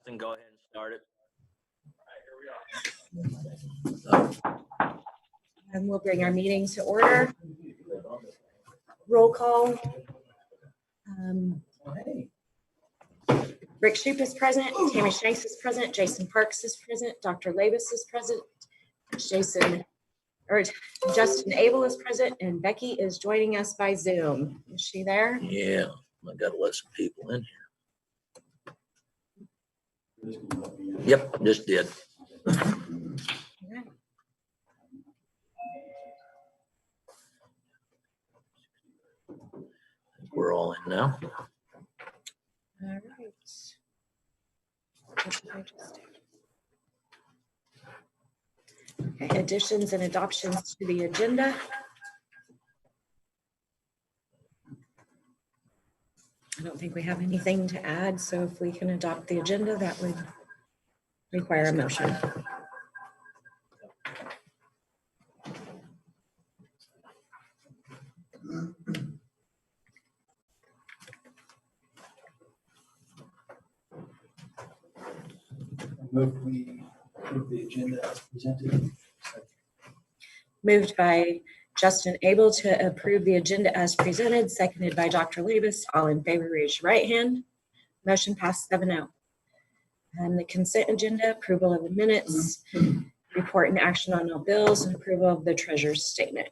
Justin, go ahead and start it. And we'll bring our meeting to order. Roll call. Rick Shoup is present, Tammy Shanks is present, Jason Parks is present, Dr. Labus is present, Justin Abel is present, and Becky is joining us by Zoom. Is she there? Yeah, I gotta let some people in here. Yep, just did. Yeah. We're all in now. All right. What did I just do? Okay, additions and adoptions to the agenda. I don't think we have anything to add, so if we can adopt the agenda, that would require a motion. We approve the agenda as presented. Moved by Justin Abel to approve the agenda as presented, seconded by Dr. Labus. All in favor, raise your right hand. Motion passed 7-0. And the consent agenda, approval of the minutes, report and action on all bills, and approval of the treasurer's statement.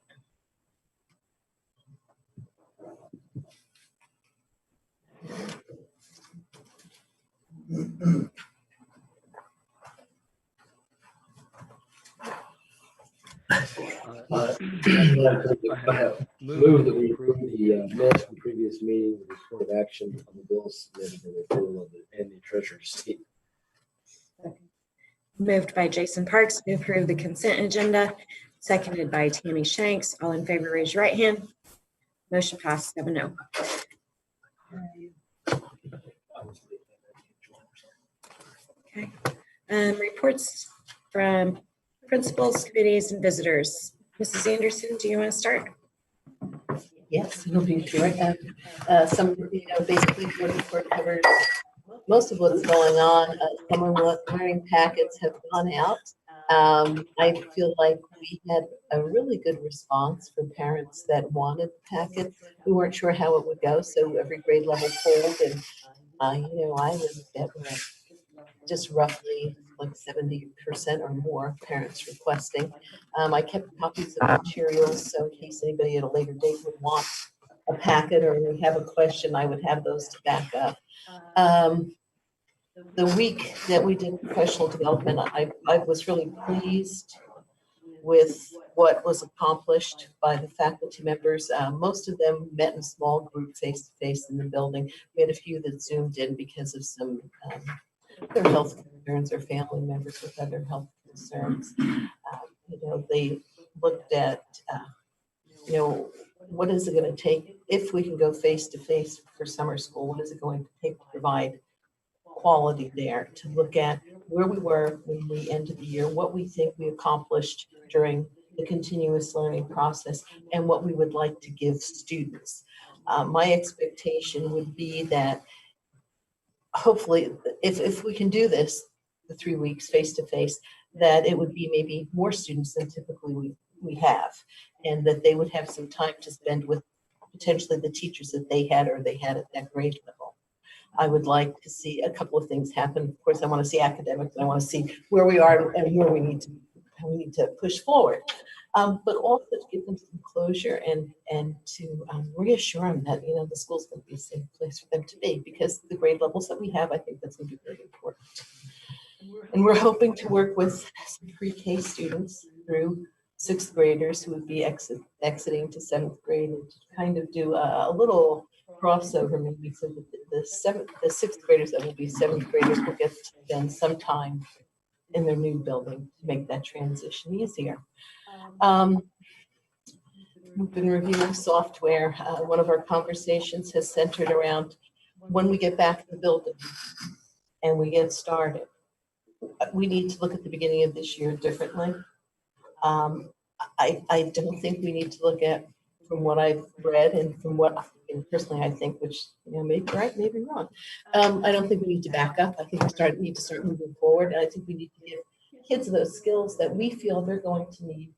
Move that we approve the minutes from the previous meeting, the report of action on the bills submitted, and the approval of and the treasurer's statement. Moved by Jason Parks to approve the consent agenda, seconded by Tammy Shanks. All in favor, raise your right hand. Motion passed 7-0. Okay. Reports from principals, committees, and visitors. Mrs. Anderson, do you want to start? Yes, it'll be short. Basically the report covers most of what's going on. Summer learning packets have gone out. I feel like we had a really good response from parents that wanted the packet. We weren't sure how it would go, so every grade level polled, and I was at just roughly like 70% or more parents requesting. I kept copies of materials, so in case anybody at a later date would want a packet or would have a question, I would have those to back up. The week that we did professional development, I was really pleased with what was accomplished by the faculty members. Most of them met in a small group face-to-face in the building. We had a few that Zoomed in because of some their health concerns or family members with other health concerns. They looked at, what is it going to take if we can go face-to-face for summer school? What is it going to take to provide quality there, to look at where we were when we ended the year, what we think we accomplished during the continuous learning process, and what we would like to give students. My expectation would be that hopefully, if we can do this, the 3 weeks face-to-face, that it would be maybe more students than typically we have, and that they would have some time to spend with potentially the teachers that they had or they had at that grade level. I would like to see a couple of things happen. Of course, I want to see academics, and I want to see where we are and where we need to push forward. But also to give them some closure and to reassure them that the school's going to be a safe place for them to be, because the grade levels that we have, I think that's going to be very important. And we're hoping to work with some pre-K students through 6th graders who would be exiting to 7th grade, and to kind of do a little crossover maybe, so that the 6th graders that will be 7th graders will get to spend some time in their new building to make that transition easier. We've been reviewing software. One of our conversations has centered around when we get back to the building and we get started. We need to look at the beginning of this year differently. I don't think we need to look at from what I've read and from what and personally I think, which, maybe right, maybe wrong. I don't think we need to back up. I think we need to start moving forward. And I think we need to give kids those skills that we feel they're going to need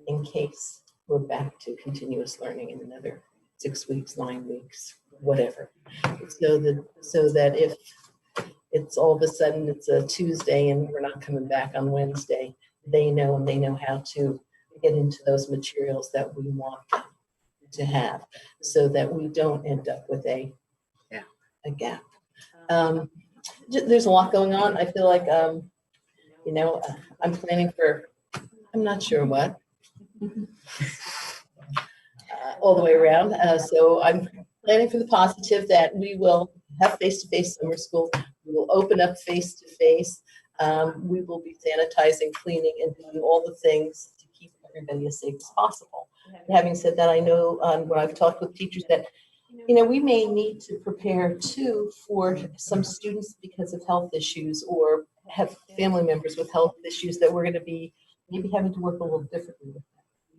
in case we're back to continuous learning in another 6 weeks, 9 weeks, whatever. So that if it's all of a sudden it's a Tuesday and we're not coming back on Wednesday, they know, and they know how to get into those materials that we want to have, so that we don't end up with a gap. There's a lot going on. I feel like, I'm planning for, I'm not sure what, all the way around. So I'm planning for the positive that we will have face-to-face summer school. We will open up face-to-face. We will be sanitizing, cleaning, and doing all the things to keep everybody as safe as possible. And having said that, I know when I've talked with teachers that, we may need to prepare too for some students because of health issues, or have family members with health issues that we're going to be maybe having to work a little differently with them.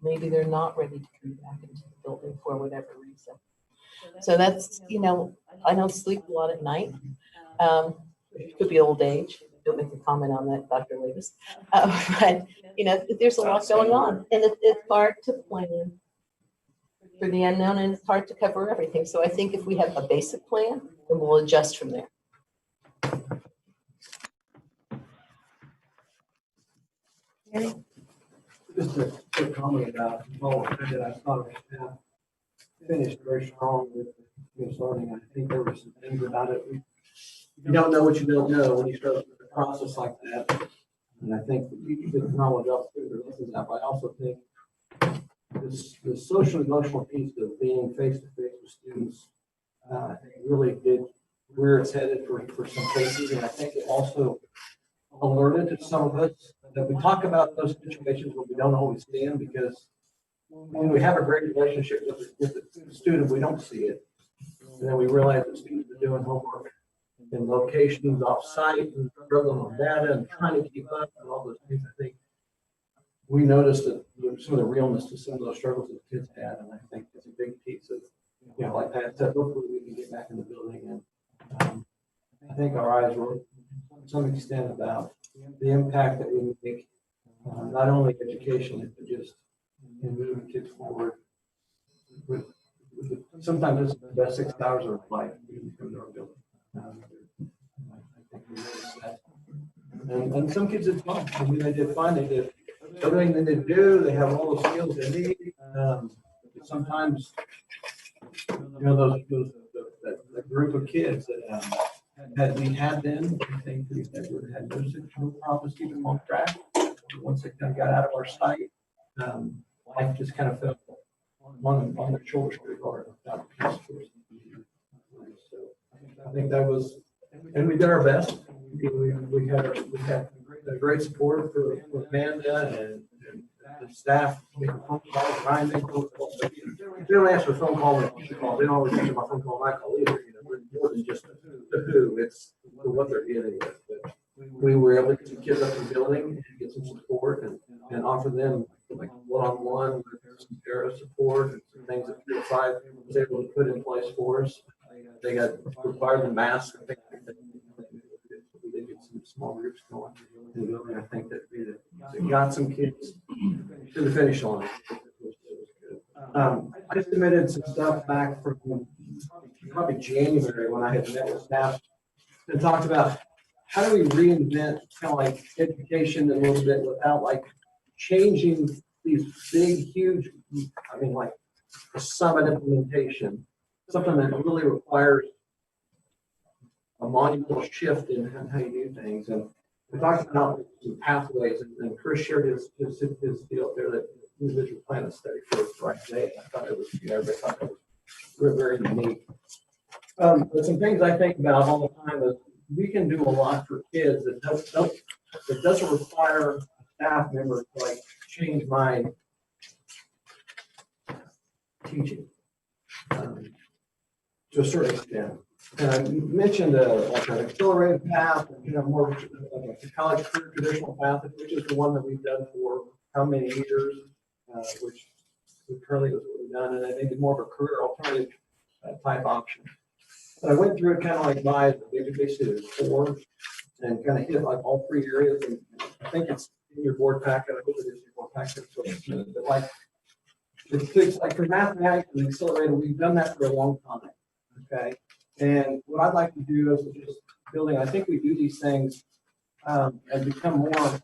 Maybe they're not ready to come back into the building for whatever reason. So that's, I don't sleep a lot at night. It could be old age. Don't make a comment on that, Dr. Davis. But, there's a lot going on, and it's hard to plan for the unknown, and it's hard to cover everything. So I think if we have a basic plan, then we'll adjust from there. Just a quick comment about that I thought our staff finished very strong with continuous learning. I think there were some things about it. You don't know what you don't know when you start a process like that. And I think you can knowledge up through the lessons out. But I also think the social emotional piece of being face to face with students, I think really did where it's headed for some cases. And I think it also alerted to some of us that we talk about those situations, but we don't always see them, because when we have a great relationship with the student, we don't see it. And then we realize that students are doing homework in locations off-site and struggling on data and trying to keep up and all those things. I think we noticed that some of the realness to some of those struggles that the kids had, and I think it's a big piece of, like Pat said, hopefully we can get back in the building. And I think our eyes were, to some extent, about the impact that we make, not only educationally, but just in moving kids forward. Sometimes it's the best 6 hours of life when come to our building. I think we noticed that. And some kids did fine. I mean, they did fine. They did everything they did do. They have all the skills they need. Sometimes, that group of kids that had we had them, I think we had no problems keeping them on track. Once they kind of got out of our sight, life just kind of fell on their shoulders pretty hard. So I think that was, and we did our best. We had a great support for Amanda and the staff. Making phone calls, Ryan making phone calls. They don't ask for a phone call and a call. They don't always answer my phone call and I call either. We're more than just the who. It's what they're dealing with. But we were able to get kids up in the building and get some support and offer them like one-on-one with some para support and some things that 3 to 5 was able to put in place for us. They got required the mask. I think we did get some small groups going in the building. I think that we got some kids to the finish line. I submitted some stuff back from probably January when I had met with staff and talked about how do we reinvent kind of like education a little bit without like changing these big, huge, I mean, like a summit implementation, something that really requires a monumental shift in how you do things. And we talked about some pathways, and Chris shared his deal there that individual plan a study for right today. I thought it was, everybody thought that was very unique. But some things I think about all the time is we can do a lot for kids that doesn't require a staff member to like change my teaching to a certain extent. And I mentioned like an accelerated path, more like a college career traditional path, which is the one that we've done for how many years, which currently was what we've done, and I think it's more of a career alternative type option. But I went through it kind of like by basically there's 4 and kind of hit like all 3 areas. And I think it's in your board packet. I hope it is your board packet. So, but like, it's like for mathematics and accelerator, we've done that for a long time. Okay. And what I'd like to do is just building, I think we do these things and become more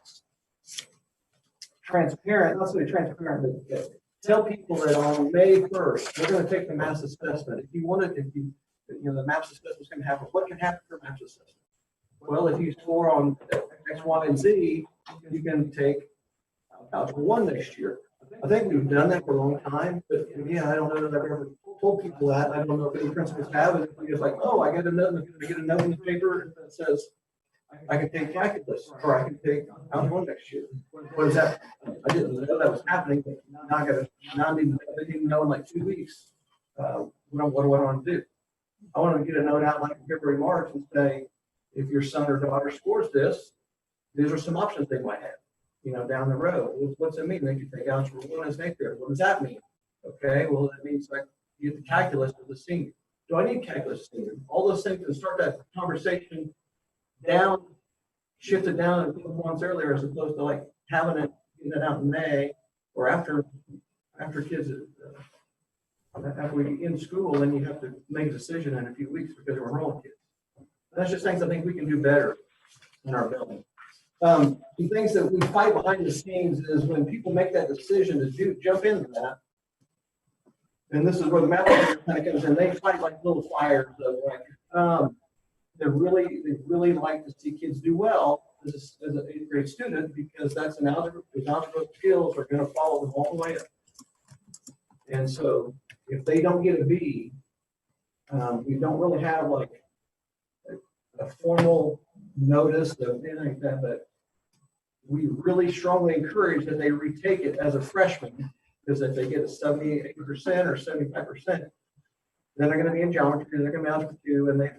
transparent, not so transparent, but tell people that on May 1st, we're going to take the math assessment. If you wanted, the math assessment is going to happen, what can happen for math assessment? Well, if you score on X, Y, and Z, you can take Algebra 1 next year. I think we've done that for a long time, but again, I don't know that I've ever told people that. I don't know if any principals have it. It's like, oh, I get a note in the paper that says I can take calculus or I can take Algebra 1 next year. What is that? I didn't know that was happening, but now I need to know in like 2 weeks. What do I want to do? I want to get a note out like in February, March and say, if your son or daughter scores this, these are some options they might have, down the road. What's it mean? They can take Algebra 1 as an 8th grade. What does that mean? Okay, well, that means like you get the calculus as a senior. Do I need calculus as a senior? All those things, and start that conversation down, shift it down a couple months earlier as opposed to like having it, getting it out in May or after kids, after we in school, then you have to make a decision in a few weeks because we're enrolling kids. That's just things I think we can do better in our building. The things that we fight behind the scenes is when people make that decision to jump into that. And this is where the math kind of comes in. They fight like little fires of like, they really like to see kids do well as an 8th grade student because that's an algebra skills are going to follow them all the way up. And so if they don't get a B, we don't really have like a formal notice of anything like that, but we really strongly encourage that they retake it as a freshman, because if they get a 78% or 75%, then they're going to be in geometry, they're going to be Algebra 2, and they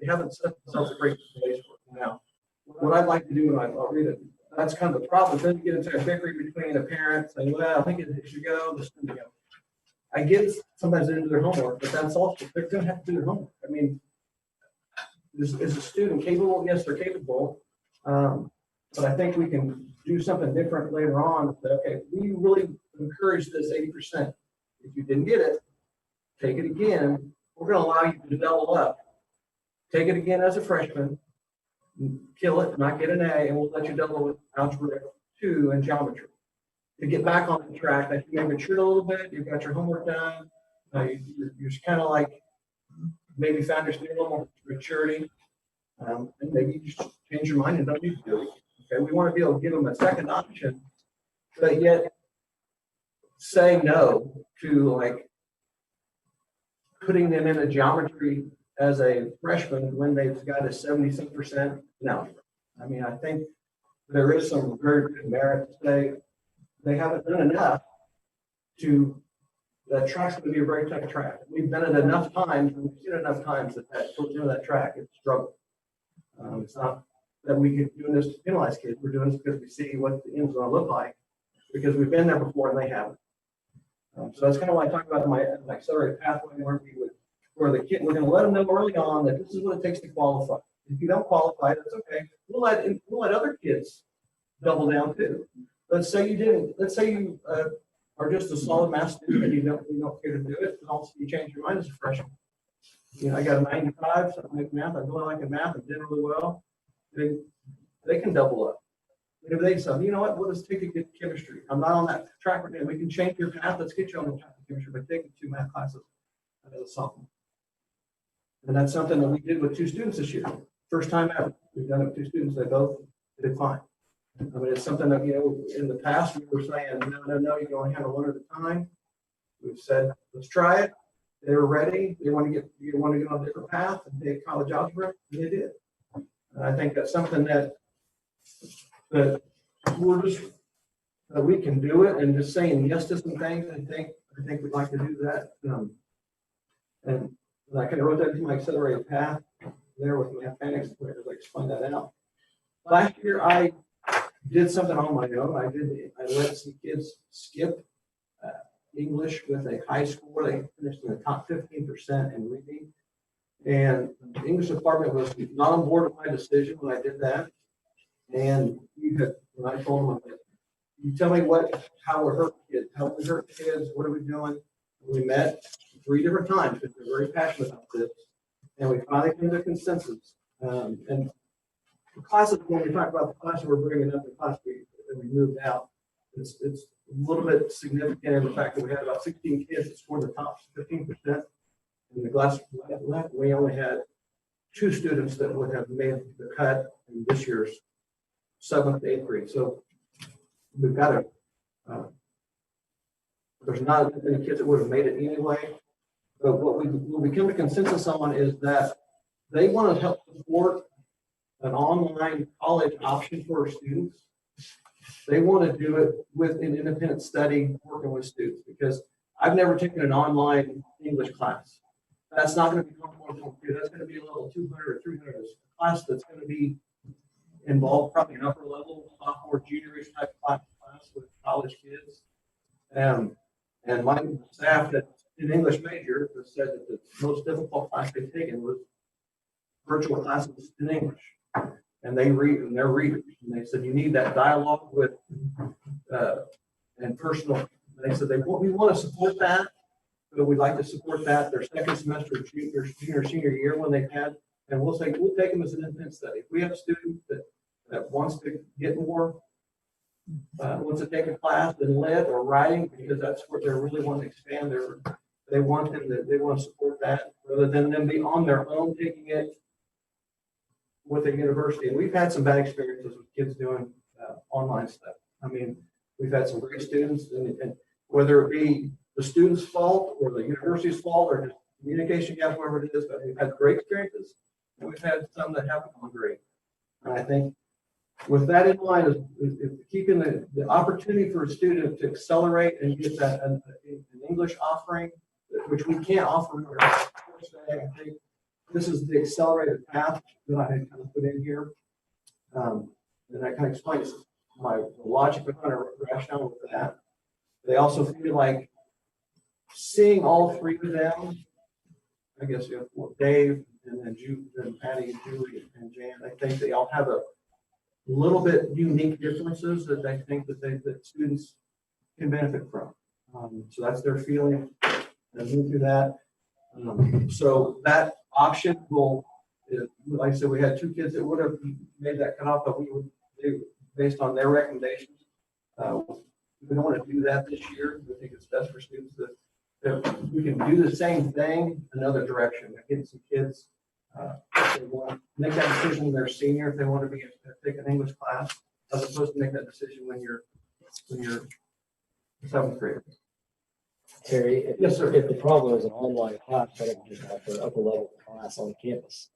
haven't set themselves a great place for it now. What I'd like to do, and I'll read it, that's kind of the problem. Then you get into a bickering between a parent saying, well, I think it should go, this should go. I get sometimes they do their homework, but that's also, they're going to have to do their homework. I mean, is a student capable? Yes, they're capable. But I think we can do something different later on. Okay, we really encourage this 80%. If you didn't get it, take it again. We're going to allow you to double up. Take it again as a freshman, kill it, not get an A, and we'll let you double with Algebra 2 and geometry. To get back on the track, that you may mature a little bit, you've got your homework done, you're kind of like maybe found your a little more maturity, and maybe you just change your mind and don't need to do it. Okay, we want to be able to give them a second option, but yet say no to like putting them in a geometry as a freshman when they've got a 70% no. I mean, I think there is some very good merit to say they haven't done enough to, that track's going to be a very tough track. We've done it enough times, and we've seen it enough times that towards the end of that track, it's a struggle. It's not that we can do this to penalize kids. We're doing this because we see what the end's going to look like, because we've been there before and they haven't. So that's kind of why I talk about my accelerated pathway, where the kid, we're going to let them know early on that this is what it takes to qualify. If you don't qualify, that's okay. We'll let other kids double down too. Let's say you didn't. Let's say you are just a solid math student and you don't care to do it, and also you change your mind as a freshman. I got a 95, something like math. I really like math. I did really well. They can double up. If they say, you know what, let's take a good chemistry. I'm not on that track right now. We can change your path. Let's get you on the track of chemistry by taking 2 math classes as a sophomore. And that's something that we did with 2 students this year. First time ever. We've done it with 2 students. They both did fine. I mean, it's something that, in the past we were saying, no, you can only handle 1 at a time. We've said, let's try it. They were ready. They want to get on a different path and take college algebra, and they did. And I think that's something that we can do it, and just saying yes to some things. I think we'd like to do that. And I kind of wrote that in my accelerated path there with mathematics, where I explain that out. Last year, I did something on my own. I let some kids skip English with a high score. They finished in the top 15% in reading. And the English department was not on board with my decision when I did that. And when I told them, I'm like, you tell me how we hurt kids, how we hurt kids, what are we doing? We met 3 different times because they're very passionate about this. And we finally came to a consensus. And the classes, when we talk about the classes we're bringing up, the class that we moved out, it's a little bit significant in the fact that we had about 16 kids that scored the top 15%. In the class, we only had 2 students that would have made the cut in this year's 7th to 8th grade. So we've got there's not many kids that would have made it anyway. But what we come to consensus on is that they want to help support an online college option for our students. They want to do it with an independent study, working with students, because I've never taken an online English class. That's not going to be comfortable. That's going to be a level 200 or 300 class that's going to be involved, probably an upper level, sophomore, juniorish type class with college kids. And my staff that's an English major has said that the most difficult class they've taken was virtual classes in English. And they read, and they're readers. And they said, you need that dialogue with, and personal. And they said, we want to support that, but we'd like to support that their second semester, junior, senior year when they've had, and we'll take them as an independent study. If we have a student that wants to get more, wants to take a class in lit or writing, because that's where they really want to expand they want to support that rather than them be on their own taking it with a university. And we've had some bad experiences with kids doing online stuff. I mean, we've had some great students, and whether it be the student's fault or the university's fault or just communication gap, whatever it is, but we've had great experiences, and we've had some that haven't gone great. And I think with that in mind, is keeping the opportunity for a student to accelerate and get that an English offering, which we can't offer. I think this is the accelerated path that I had kind of put in here. And I kind of explained my logic behind our rationale with that. They also feel like seeing all 3 of them, I guess you have Dave and then Jude and Patty and Julie and Jan, I think they all have a little bit unique differences that they think that students can benefit from. So that's their feeling. And move through that. So that option will, like I said, we had 2 kids that would have made that cutoff, but we would do based on their recommendations. We don't want to do that this year. We think it's best for students that we can do the same thing another direction. Getting some kids, if they want to make that decision when they're senior, if they want to take an English class, as opposed to make that decision when you're 7th grader. Terry, Yes, sir. If the problem is an online class, why don't you just offer an upper level class on campus?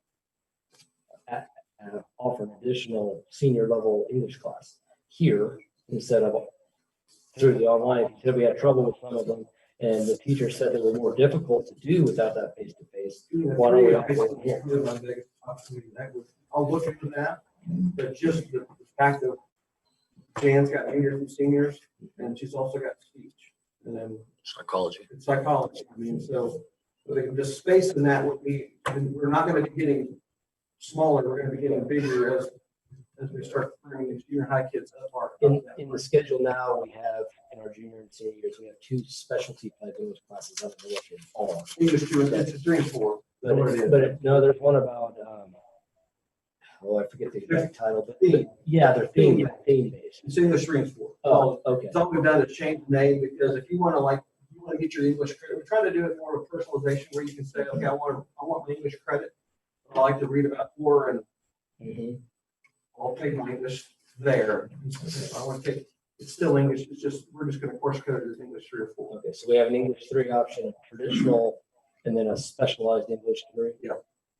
Offer an additional senior level English class here instead of through the online. If you said we had trouble with some of them and the teacher said they were more difficult to do without that face to face, why don't we offer it here? I'll look into that, but just the fact that Jan's got juniors and seniors, and she's also got speech, and then Psychology. psychology. I mean, so the space in that would be, and we're not going to be getting smaller. We're going to be getting bigger as we start bringing these junior high kids up. In the schedule now, we have in our junior and senior years, we have 2 specialty type English classes. I don't know what they are. English 2, it's 3 and 4. No, there's one about I forget the exact title, but Theme. yeah, they're theme based. It's English 3 and 4. Oh, okay. So we've done is change the name, because if you want to get your English credit, we try to do it more of a personalization where you can say, okay, I want my English credit. I like to read about 4, and I'll take my English there. I want to take, it's still English. It's just, we're just going to course code it as English 3 or 4. Okay, so we have an English 3 option, a traditional, and then a specialized English 3. Yeah.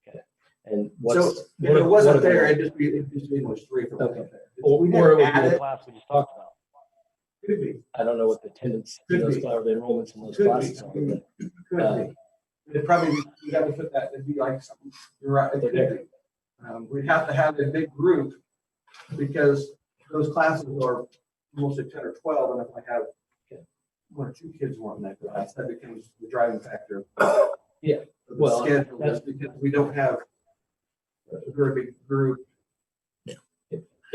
Okay. And So if it wasn't there, it'd just be English 3. Okay. We Or never it would be add the it. class we just talked about. Could be. I don't know what the attendance, Could those be. or the enrollments in those Could be. classes are. Could but, be. It'd probably be, we'd have to put that, it'd be like something, you're right, it could be. We'd have to have a big group, because those classes are mostly 10 or 12, and if I have one or two kids weren't in that class. That becomes the driving factor. Yeah, of the well, schedule, that's- because we don't have a very big group.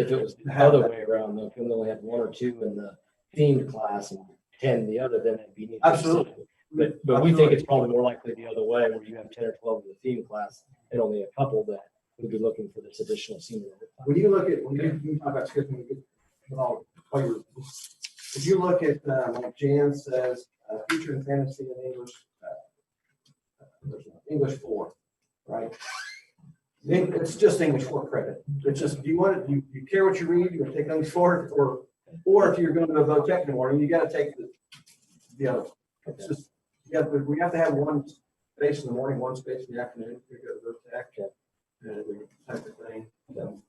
If it was the other way around, though, if we only had one or two in the themed class and 10 in the other, then it'd be. Absolutely. But we think it's probably more likely the other way, where you have 10 or 12 in the theme class and only a couple that would be looking for this additional senior. When you look at, when you talk about scheduling, if you look at, like Jan says, future in fantasy and English 4, right? It's just English 4 credit. It's just, do you want it, you care what you read, you want to take English 4, or if you're going to go vote tech in the morning, you got to take the other. It's just, we have to have one space in the morning, one space in the afternoon, we go to vote tech, type of thing. So,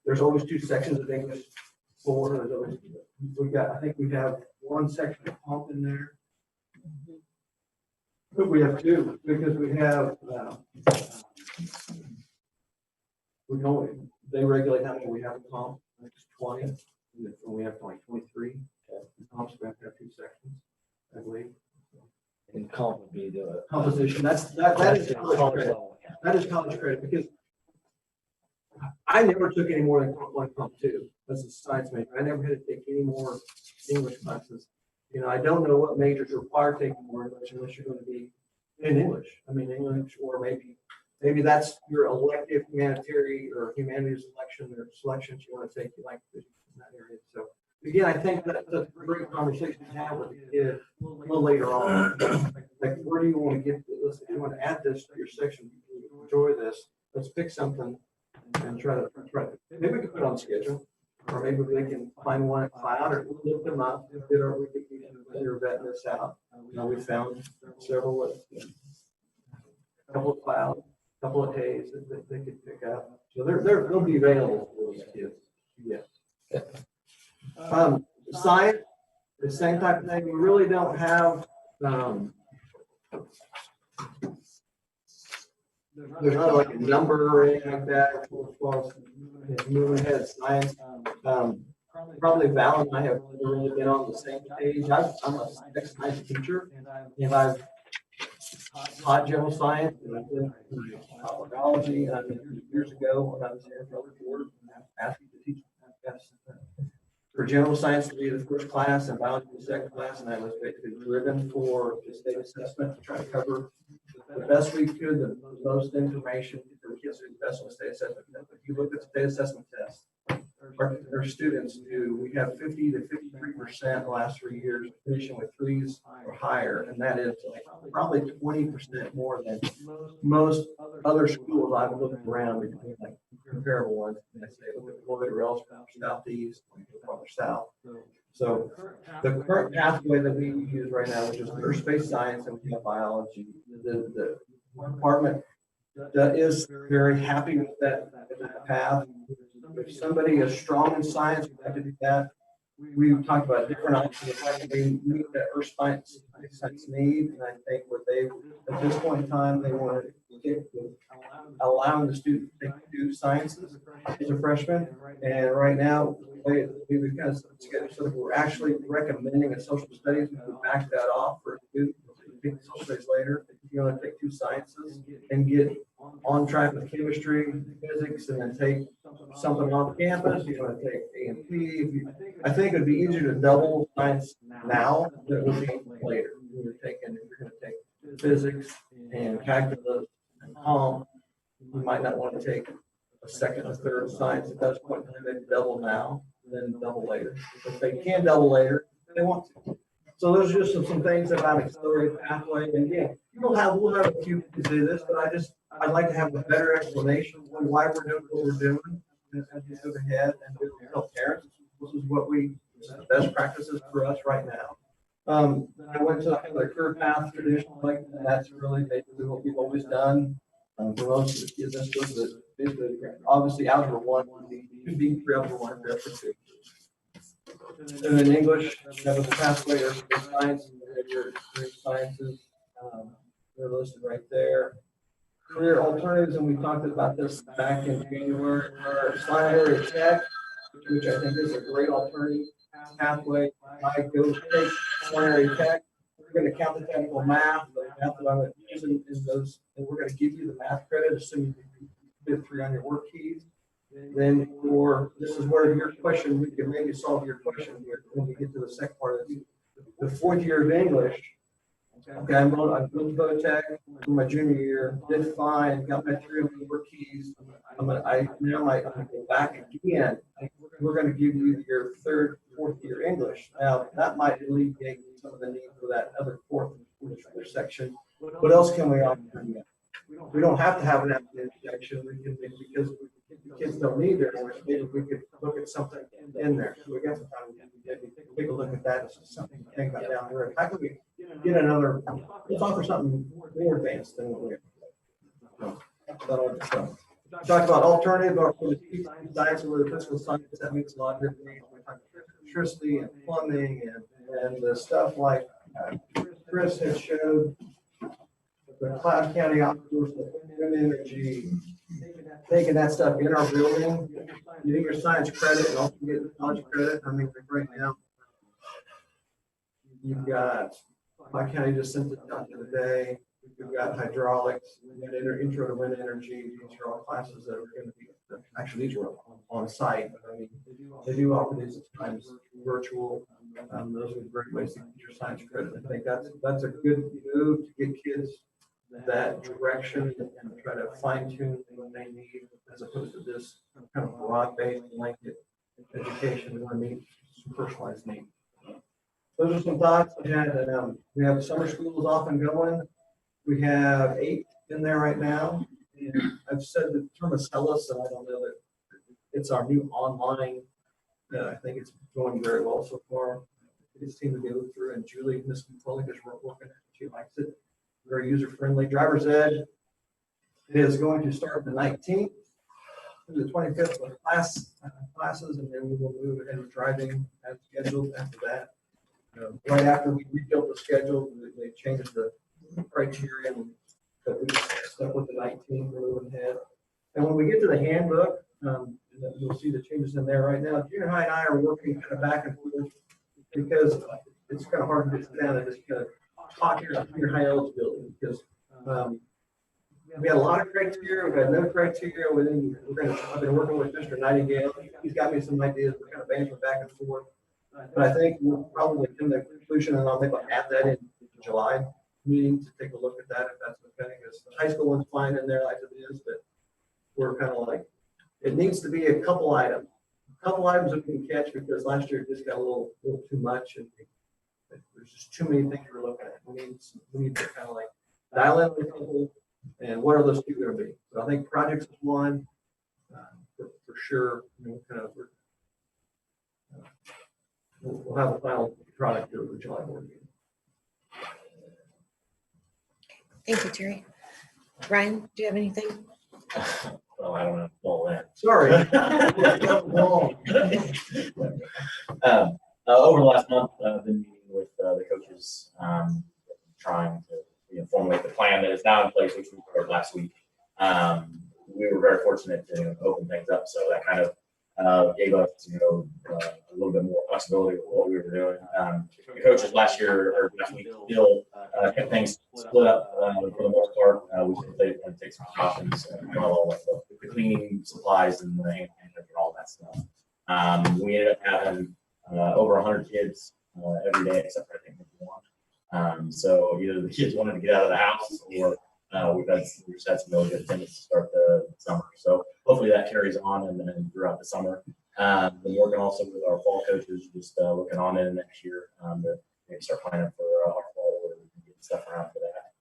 there's always 2 sections of English 4. There's always, I think we have 1 section of comp in there. But we have 2, because we have, they regulate how many we have in comp. I think it's 20, and we have 23. Comps, we have to have 2 sections, I believe. And comp would be the. Composition, that is college credit. level. That is college credit, because I never took any more than comp 1, comp 2 as a science major. I never had to take any more English classes. You know, I don't know what majors require taking more English unless you're going to be in English. I mean, English, or maybe that's your elective humanitarian or humanities selections you want to take, you like in that area. So again, I think that's a great conversation to have with the kid a little later on. Like, where do you want to get this? If you want to add this to your section, you enjoy this, let's pick something and try to, maybe we can put it on schedule, or maybe they can find one at cloud, or look them up. They're vetting this out. You know, we found several, a couple of cloud, a couple of days that they could pick up. So they'll be available for those kids. Yeah. Science, the same type of thing. We really don't have, there's not like a number or anything like that. Moving ahead, science. Probably Val and I have really been on the same page. I'm a science teacher, and I've taught general science, and I've been biology. Years ago, when I was here for board, I asked me to teach for general science to be the first class and biology the second class, and I was basically driven for the state assessment to try to cover the best we could, the most information for the kids to do the best on the state assessment. If you look at the state assessment test, our students do, we have 50 to 53% the last 3 years finishing with 3s or higher, and that is like probably 20% more than most other schools I've looked around, between like comparable ones. And I say, look at Floyd or Ellsworth, Southeast, farther south. So the current pathway that we use right now, which is earth-based science, and we have biology, the department is very happy with that path. If somebody is strong in science, we'd like to do that. We've talked about different options, like they meet that earth science need, and I think what they, at this point in time, they want to get with allowing the student to take 2 sciences as a freshman. And right now, we kind of scheduled so that we're actually recommending a social studies. We can back that off for a student. Take social studies later. If you want to take 2 sciences and get on track with chemistry, physics, and then take something off campus, you want to take A&P. I think it'd be easier to double science now than it would be later. If you're going to take physics and calculus and comp, you might not want to take a second or third science at that point. They double now, then double later. If they can double later, they want to. So those are just some things about accelerated pathway. And yeah, we'll have a few to do this, but I'd like to have a better explanation of why we're doing what we're doing as we move ahead, and we'll tell parents this is the best practices for us right now. I went to the career path tradition, like that's really basically what we've always done. For most of the kids, that's what basically, obviously algebra 1 would be 3 algebra 1 and 3 2. And in English, that was a pathway or science, and your sciences, they're listed right there. Career alternatives, and we talked about this back in January. Our slide area tech, which I think is a great alternative pathway. I go take culinary tech. We're gonna count the technical math, the math that I'm using is those, and we're gonna give you the math credit, assuming you did 3 on your work keys. Then this is where your question, we can maybe solve your question here when we get to the second part of the 4th year of English. Okay, I'm going to Botech in my junior year, did fine, got my 3 on the work keys. I'm gonna go back again. We're gonna give you your 3rd, 4th year English. Now, that might alleviate some of the need for that other 4th and 4th section. What else can we offer you? We don't have to have an academic section. We can, because the kids don't need their English, maybe we could look at something in there. So we got some time to take a look at that. It's something to think about down the road. How can we get another, let's offer something more advanced than what we have. Talk about alternative or for the science or the physical science, that makes a lot of different things. We talk about electricity and plumbing and the stuff like Chris has showed the Cloud County outdoors, the wind energy, taking that stuff in our building, getting your science credit and also getting college credit. I mean, like right now, you've got, my county just sent it out the other day. We've got hydraulics, intro to wind energy. These are all classes that are going to be, actually, these are on site. I mean, they do offer these at times virtual. Those are great ways to get your science credit. I think that's a good move to get kids that direction and try to fine tune what they need, as opposed to this kind of broad-based blanket education where we meet some personalized needs. Those are some thoughts we had. We have summer schools off and going. We have 8 in there right now. And I've said the term Acellus, and I don't know that it's our new online. I think it's going very well so far. It's seemed to be looked through, and Julie, Miss McCullough, is working. She likes it. Very user friendly. Driver's Ed is going to start the 19th through the 25th with classes, and then we will move ahead with driving as scheduled after that. Right after we rebuilt the schedule, they changed the criteria, but we stuck with the 19th. We're moving ahead. And when we get to the handbook, you'll see the changes in there right now. Junior high and I are working kind of back and forth because it's kind of hard to get down and just kind of talk about junior high eligibility, because we had a lot of criteria. We've got no criteria within. I've been working with Mr. Nightingale. He's got me some ideas. We're kind of bouncing back and forth. But I think we'll probably come to the conclusion, and I'll think I'll add that in the July meeting to take a look at that, if that's okay. Because the high school one's fine in there like it is, but we're kind of like, it needs to be a couple items that we can catch, because last year it just got a little too much, and there's just too many things we're looking at. We need to kind of like dial in with people, and what are those two going to be? So I think projects is one for sure. We'll have a final product here with the July board meeting. Thank you, Terry. Ryan, do you have anything? Well, I don't know all that. Sorry. Over the last month, I've been meeting with the coaches, trying to formulate the plan that is now in place, which we started last week. We were very fortunate to open things up, so that kind of gave us, a little bit more flexibility with what we were doing. The coaches last week still kept things split up for the most part. We still take some precautions, all like the cleaning supplies and the hand sanitizer and all that stuff. We ended up having over 100 kids every day, except for I think one. So either the kids wanted to get out of the house, or we just had some really good attendance to start the summer. So hopefully that carries on and then throughout the summer. Been working also with our fall coaches, just looking on in next year to maybe start planning for our fall, where we can get stuff around for that.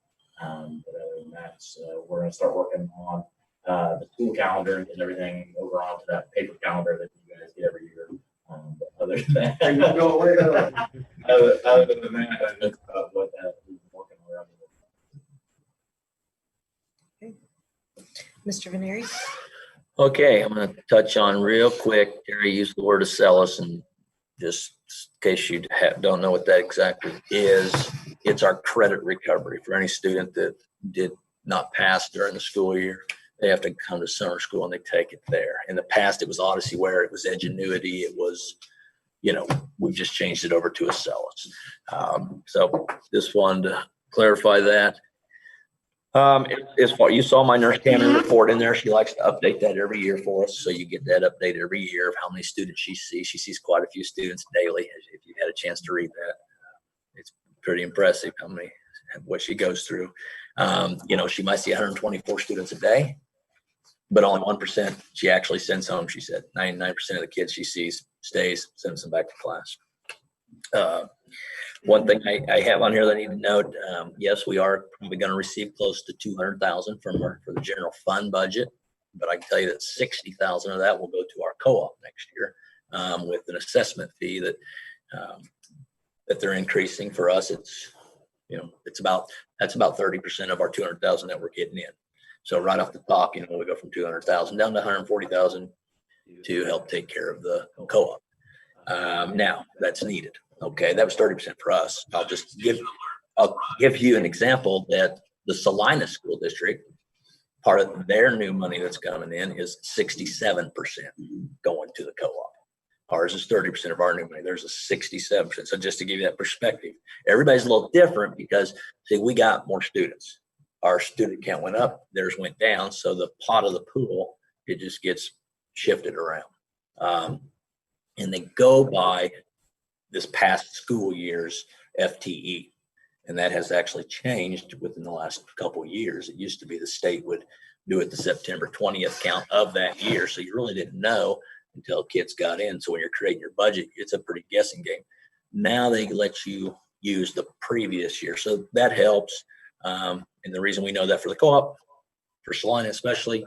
But other than that, we're going to start working on the school calendar and getting everything over onto that paper calendar that you guys get every year. But other than that, other than that, that's about what we've been working around. Mr. Veneri? Okay, I'm going to touch on real quick. Terry used the word Acellus, and just in case you don't know what that exactly is, it's our credit recovery for any student that did not pass during the school year. They have to come to summer school and they take it there. In the past, it was Odyssey Ware, it was Edgenuity, it was, we've just changed it over to Acellus. So just wanted to clarify that. As far, you saw my nurse Tammy report in there. She likes to update that every year for us. So you get that update every year of how many students she sees. She sees quite a few students daily. If you had a chance to read that, it's pretty impressive what she goes through. She might see 124 students a day, but only 1% she actually sends home. She said 99% of the kids she sees stays, sends them back to class. One thing I have on here that I need to note, yes, we are probably going to receive close to 200,000 for the general fund budget, but I can tell you that 60,000 of that will go to our co-op next year with an assessment fee that they're increasing for us. That's about 30% of our 200,000 that we're getting in. So right off the top, we go from 200,000 down to 140,000 to help take care of the co-op. Now that's needed. Okay, that was 30% for us. I'll give you an example that the Salina School District, part of their new money that's coming in is 67% going to the co-op. Ours is 30% of our new money. There's a 67%. So just to give you that perspective, everybody's a little different because, see, we got more students. Our student count went up, theirs went down. So the pot of the pool, it just gets shifted around. And they go by this past school year's FTE. And that has actually changed within the last couple of years. It used to be the state would do it the September 20th count of that year. So you really didn't know until kids got in. So when you're creating your budget, it's a pretty guessing game. Now they let you use the previous year. So that helps. And the reason we know that for the co-op, for Salina especially,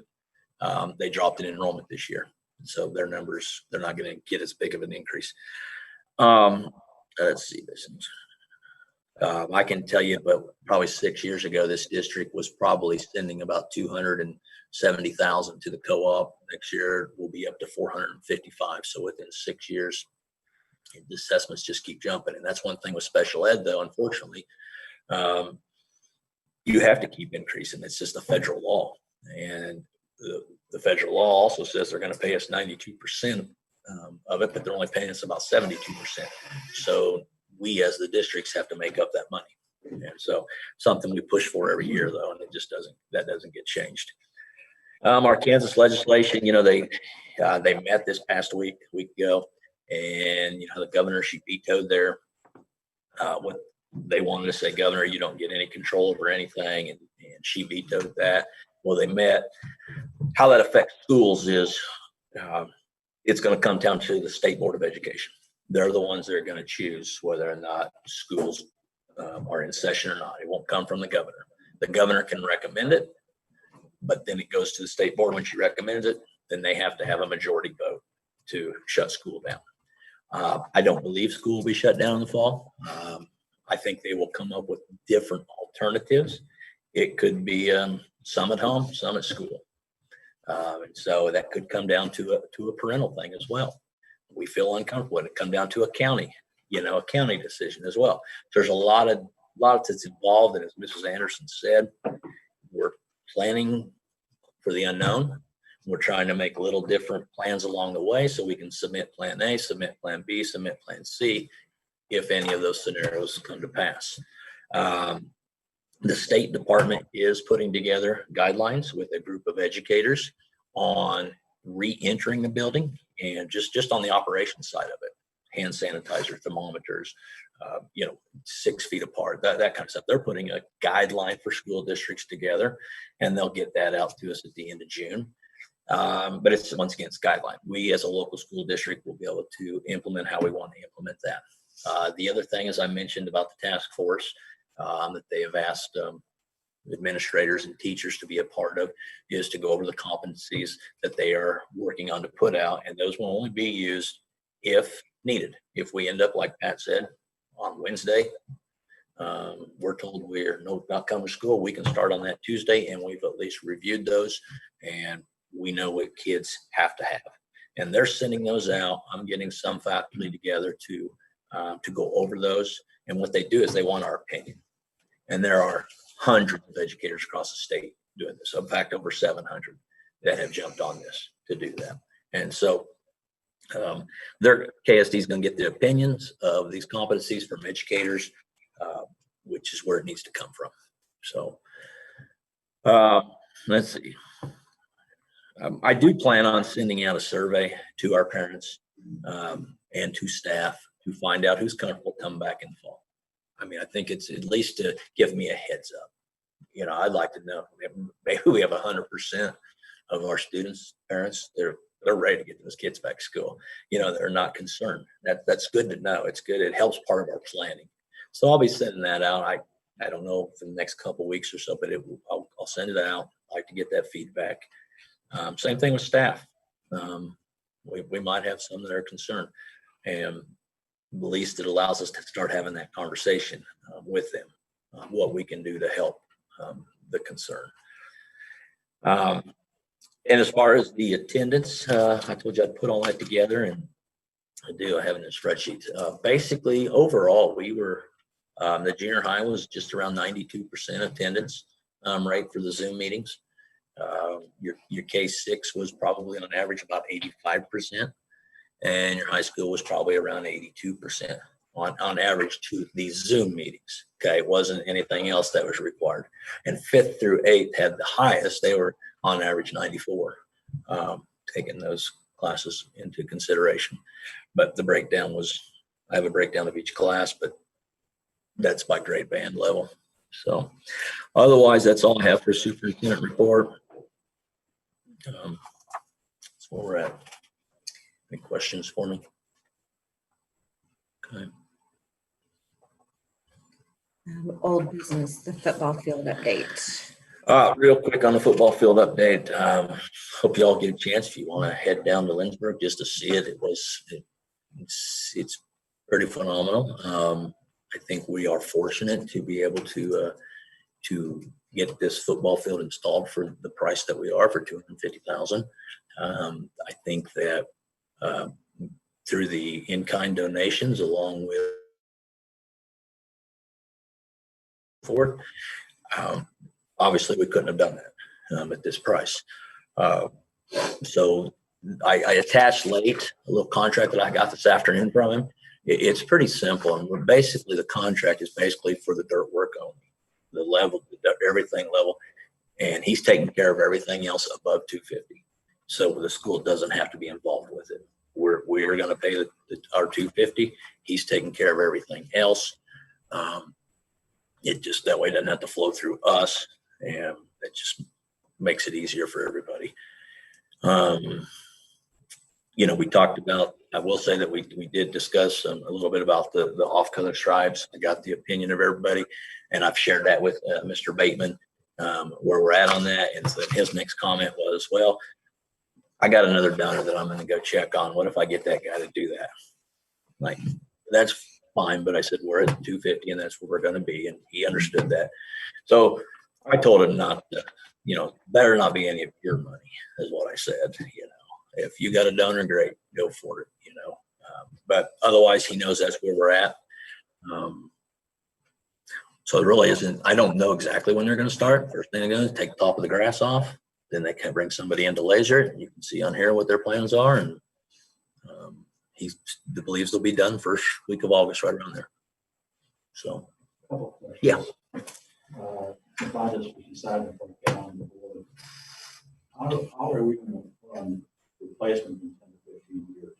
they dropped in enrollment this year. So their numbers, they're not going to get as big of an increase. Let's see this. I can tell you, but probably 6 years ago, this district was probably sending about 270,000 to the co-op. Next year will be up to 455. So within 6 years, the assessments just keep jumping. And that's one thing with special ed, though, unfortunately, you have to keep increasing. It's just a federal law. And the federal law also says they're going to pay us 92% of it, but they're only paying us about 72%. So we as the districts have to make up that money. And so something we push for every year, though, and it just doesn't get changed. Our Kansas legislation, they met this past week ago, and the governor, she vetoed their what they wanted to say. Governor, you don't get any control over anything, and she vetoed that. Well, they met. How that affects schools is it's going to come down to the State Board of Education. They're the ones that are going to choose whether or not schools are in session or not. It won't come from the governor. The governor can recommend it, but then it goes to the state board. When she recommends it, then they have to have a majority vote to shut school down. I don't believe school will be shut down in the fall. I think they will come up with different alternatives. It could be some at home, some at school. And so that could come down to a parental thing as well. We feel uncomfortable. It come down to a county decision as well. There's a lot that's involved. And as Mrs. Anderson said, we're planning for the unknown. We're trying to make little different plans along the way so we can submit plan A, submit plan B, submit plan C, if any of those scenarios come to pass. The State Department is putting together guidelines with a group of educators on re-entering the building and just on the operations side of it, hand sanitizer, thermometers, 6 feet apart, that kind of stuff. They're putting a guideline for school districts together, and they'll get that out to us at the end of June. But it's, once again, it's guideline. We as a local school district will be able to implement how we want to implement that. The other thing, as I mentioned about the task force, that they have asked administrators and teachers to be a part of, is to go over the competencies that they are working on to put out. And those will only be used if needed. If we end up, like Pat said, on Wednesday, we're told we're not coming to school, we can start on that Tuesday, and we've at least reviewed those and we know what kids have to have. And they're sending those out. I'm getting some faculty together to go over those. And what they do is they want our opinion. And there are hundreds of educators across the state doing this. In fact, over 700 that have jumped on this to do that. And so Their KSD is going to get the opinions of these competencies from educators, which is where it needs to come from. So let's see. I do plan on sending out a survey to our parents and to staff to find out who's comfortable coming back in the fall. I mean, I think it's at least to give me a heads up. You know, I'd like to know, maybe we have 100% of our students, parents, they're ready to get those kids back to school. You know, they're not concerned. That's good to know. It's good. It helps part of our planning. So I'll be sending that out. I don't know for the next couple of weeks or so, but I'll send it out. I'd like to get that feedback. Same thing with staff. We might have some that are concerned, and at least it allows us to start having that conversation with them, what we can do to help the concern. And as far as the attendance, I told you I'd put all that together, and I have it in a spreadsheet. Basically, overall, we were, the junior high was just around 92% attendance rate for the Zoom meetings. Your K-6 was probably on average about 85%, and your high school was probably around 82% on average to these Zoom meetings. Okay, it wasn't anything else that was required. And 5th through 8th had the highest. They were on average 94, taking those classes into consideration. But the breakdown was, I have a breakdown of each class, but that's by grade band level. So otherwise, that's all I have for superintendent report. That's where we're at. Any questions for me? Okay. Old business, the football field update. Real quick on the football field update. Hope you all get a chance if you want to head down to Lynchburg just to see it. It's pretty phenomenal. I think we are fortunate to be able to get this football field installed for the price that we are, for $250,000. I think that through the in-kind donations, along with Ford, obviously we couldn't have done that at this price. So I attached late a little contract that I got this afternoon from him. It's pretty simple, and basically the contract is basically for the dirt work only, the level, everything level, and he's taking care of everything else above 250. So the school doesn't have to be involved with it. We're going to pay our 250. He's taking care of everything else. It just that way doesn't have to flow through us, and it just makes it easier for everybody. You know, we talked about, I will say that we did discuss a little bit about the off-color stripes. I got the opinion of everybody, and I've shared that with Mr. Bateman, where we're at on that. And so his next comment was, well, I got another donor that I'm going to go check on. What if I get that guy to do that? Like, that's fine. But I said, we're at 250 and that's where we're going to be. And he understood that. So I told him not to, you know, better not be any of your money is what I said. You know, if you got a donor, great, go for it, you know. But otherwise he knows that's where we're at. So it really isn't, I don't know exactly when they're going to start. First thing they're going to take the top of the grass off. Then they can bring somebody in to laser it. You can see on here what their plans are. And he believes they'll be done first week of August, right around there. So, yeah. If we decide to get on the board, how are we going to run replacement in 10 to 15 years?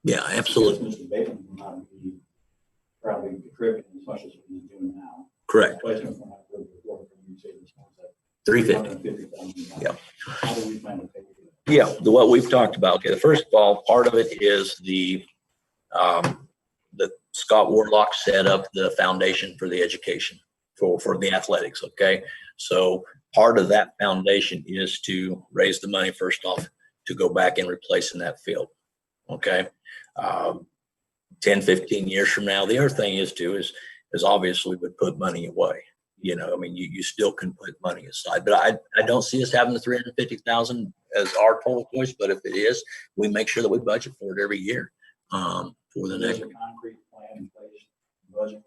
Yeah, absolutely. Because Mr. Bateman will not be probably contributing as much as he's doing now. Correct. Replacement will not go before, when you say this concept. 350. Yeah. How do we plan to pay for that? Yeah, what we've talked about. Okay, the first of all, part of it is the Scott Warlock set up the foundation for the education for the athletics. Okay, so part of that foundation is to raise the money first off to go back and replace in that field. Okay, 10, 15 years from now. The other thing is too is obviously we would put money away. You know, I mean, you still can put money aside, but I don't see us having the 350,000 as our total choice. But if it is, we make sure that we budget for it every year for the next. There's a concrete plan in place, budget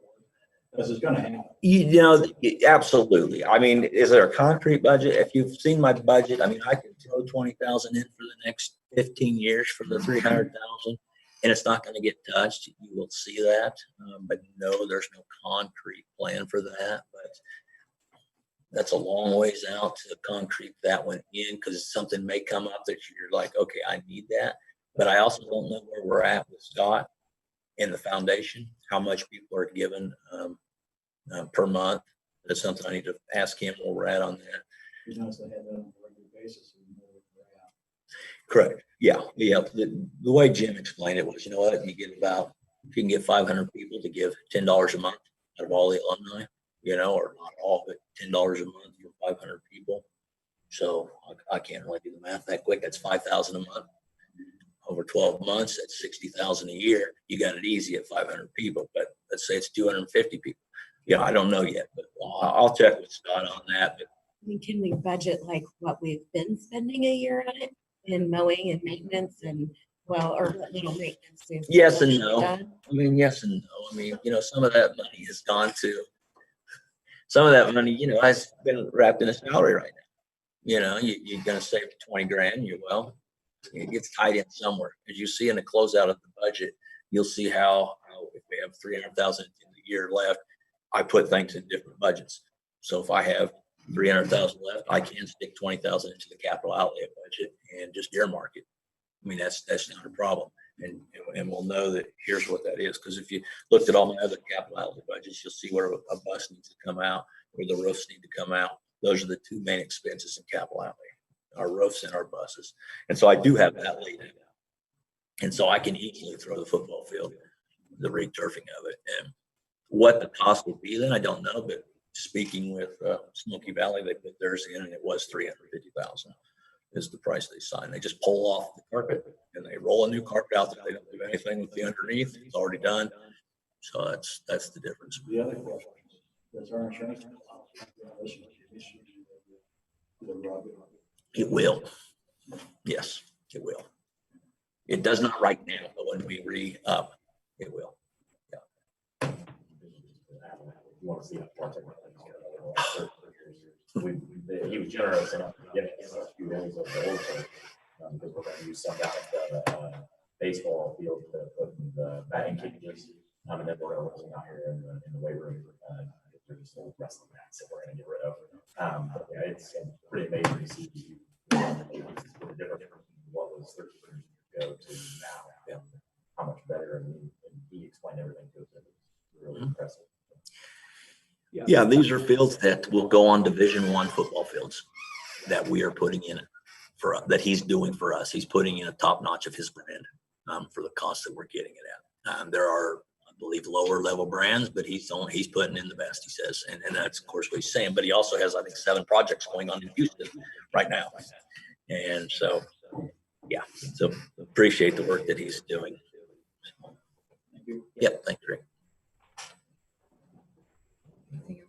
for Because it's gonna happen. You know, absolutely. I mean, is there a concrete budget? If you've seen my budget, I mean, I can throw 20,000 in for the next 15 years for the 300,000, and it's not going to get touched. You will see that. But no, there's no concrete plan for that. But that's a long ways out to concrete that one in, because something may come up that you're like, okay, I need that. But I also don't know where we're at with Scott in the foundation, how much people are given per month. That's something I need to ask him where we're at on that. You know, so they have that on a regular basis. We know where we're at. Correct. Yeah. Yeah. The way Jim explained it was, you know what, you get about, if you can get 500 people to give $10 a month out of all the alumni, you know, or not all, but $10 a month for 500 people. So I can't really do the math that quick. That's 5,000 a month. Over 12 months, that's 60,000 a year. You got it easy at 500 people, but let's say it's 250 people. Yeah, I don't know yet, but I'll check with Scott on that. But I mean, can we budget like what we've been spending a year on it in mowing and maintenance and, well, or what little maintenance? we've yes and actually no. done? I mean, yes and no. I mean, you know, some of that money has gone to, some of that money, you know, has been wrapped in a salary right now. You know, you're going to save 20 grand. Well, it gets tied in somewhere. As you see in the closeout of the budget, you'll see how if we have 300,000 in the year left, I put things in different budgets. So if I have 300,000 left, I can stick 20,000 into the capital outlay budget and just earmark it. I mean, that's not a problem. And we'll know that here's what that is. Because if you looked at all my other capital outlay budgets, you'll see where a bus needs to come out, where the roofs need to come out. Those are the two main expenses in capital outlay, our roofs and our buses. And so I do have that laid out. And so I can easily throw the football field, the returfing of it. And what the cost will be then, I don't know. But speaking with Smoky Valley, they put theirs in and it was $350,000 is the price they signed. They just pull off the carpet and they roll a new carpet out there. They don't do anything with the underneath. It's already done. So that's the difference. The other question, does our insurance? It will. Yes, it will. It does not right now, but when we re-up, it will. You want to see that project. He was generous enough to give us a few days of the old church, because we're going to use some down at the baseball field to put in the batting cages. And then we're going to run out here in the weight room. They're just little wrestling mats that we're going to get rid of. But yeah, it's pretty amazing to see the difference from what was 30 years ago to now. Yeah. How much better, and he explained everything to us. It was really impressive. Yeah, these are fields that will go on Division I football fields that we are putting in for that he's doing for us. He's putting in a top notch of his brand for the cost that we're getting it at. There are, I believe, lower level brands, but he's putting in the best, he says, and that's of course what he's saying. But he also has, I think, 7 projects going on in Houston right now, and so yeah, so appreciate the work that he's doing. Yeah, thank you, Rick. Anything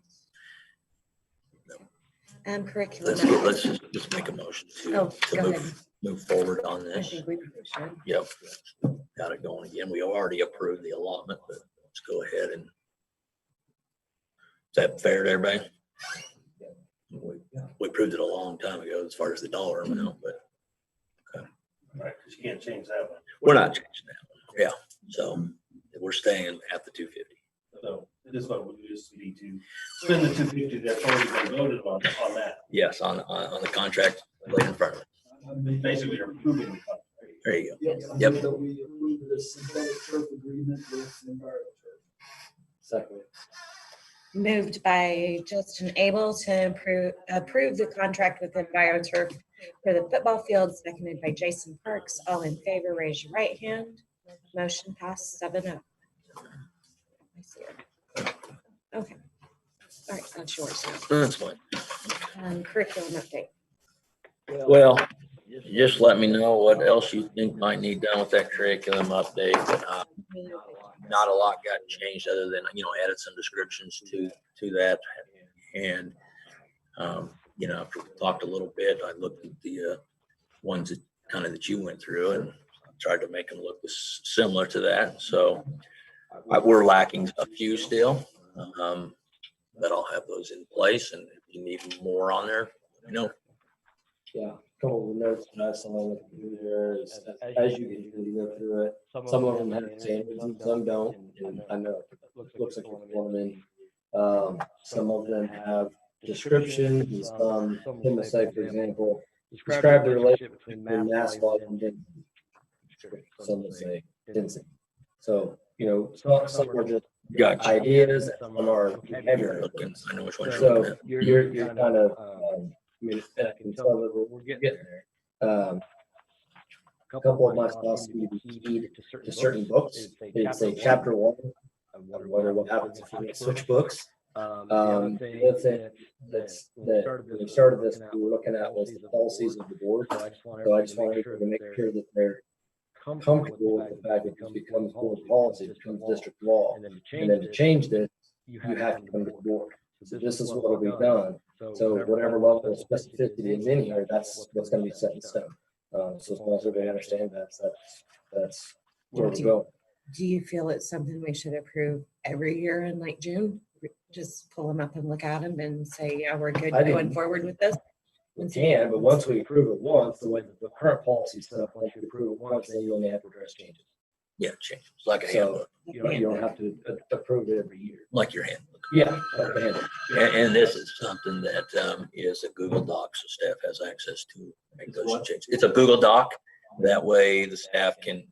else? Curriculum. Let's just make a motion Oh, to go ahead. move forward on I this. think we probably should. Yep, got it going again. We already approved the allotment, but let's go ahead and. Is that fair to everybody? We approved it a long time ago as far as the dollar amount, but Right, because you can't change that one. we're not changing that one. Yeah, so we're staying at the 250. So this one, we just need to spend the 250 that's already been voted on that. Yes, on the contract laid in front of it. Basically, you're approving the contract. There you go. Yes, I Yep. move that we approve the synthetic turf agreement with EnviroTurf. Second. Moved by Justin Abel to approve the contract with EnviroTurf for the football field, seconded by Jason Parks. All in favor, raise your right hand. Motion passed 7-0. I see it. Okay. All right, that's yours now. That's fine. Curriculum update. Well, just let me know what else you think might need done with that curriculum update. Not a lot got changed other than, added some descriptions to that. And, after we talked a little bit, I looked at the ones that you went through and tried to make them look similar to that. So we're lacking a few still. But I'll have those in place, and if you need more on there, let me know. Yeah, a couple of the notes that I saw on the computer is as you get through, you go through it. Some of them have standards and some don't. And I know it looks like you're forming. Some of them have descriptions and some will say, for example, describe the relationship between mass volume and density. Some will say density. So, some are just Gotcha. ideas, and some are heavier. Looking, I know which one you're So looking at. you're kind of, I mean, I can tell that we're getting there. A couple of my thoughts need to be keyed to certain books. It'd say chapter 1, I wonder what happens if you switch books. The other thing that when we started this, we were looking at was the policies of the board. So I just want everybody to make sure that they're comfortable with the fact that this becomes board policy, it becomes district law. And then to change this, you have to come to the board. So this is what we've done. So whatever level of specificity is in here, that's what's going to be set in stone. So as long as everybody understands that's where we go. Do you feel it's something we should approve every year in like June? Just pull them up and look at them and say, yeah, we're good going forward with this? We can, but once we approve it once, the way that the current policy is set up, once you approve it once, then you only have to address changes. Yeah, change. It's like a So handbook, you don't have to approve it every year. like your handbook. Yeah. Like the handbook. And this is something that is a Google Doc, so staff has access to make those changes. It's a Google Doc. That way the staff can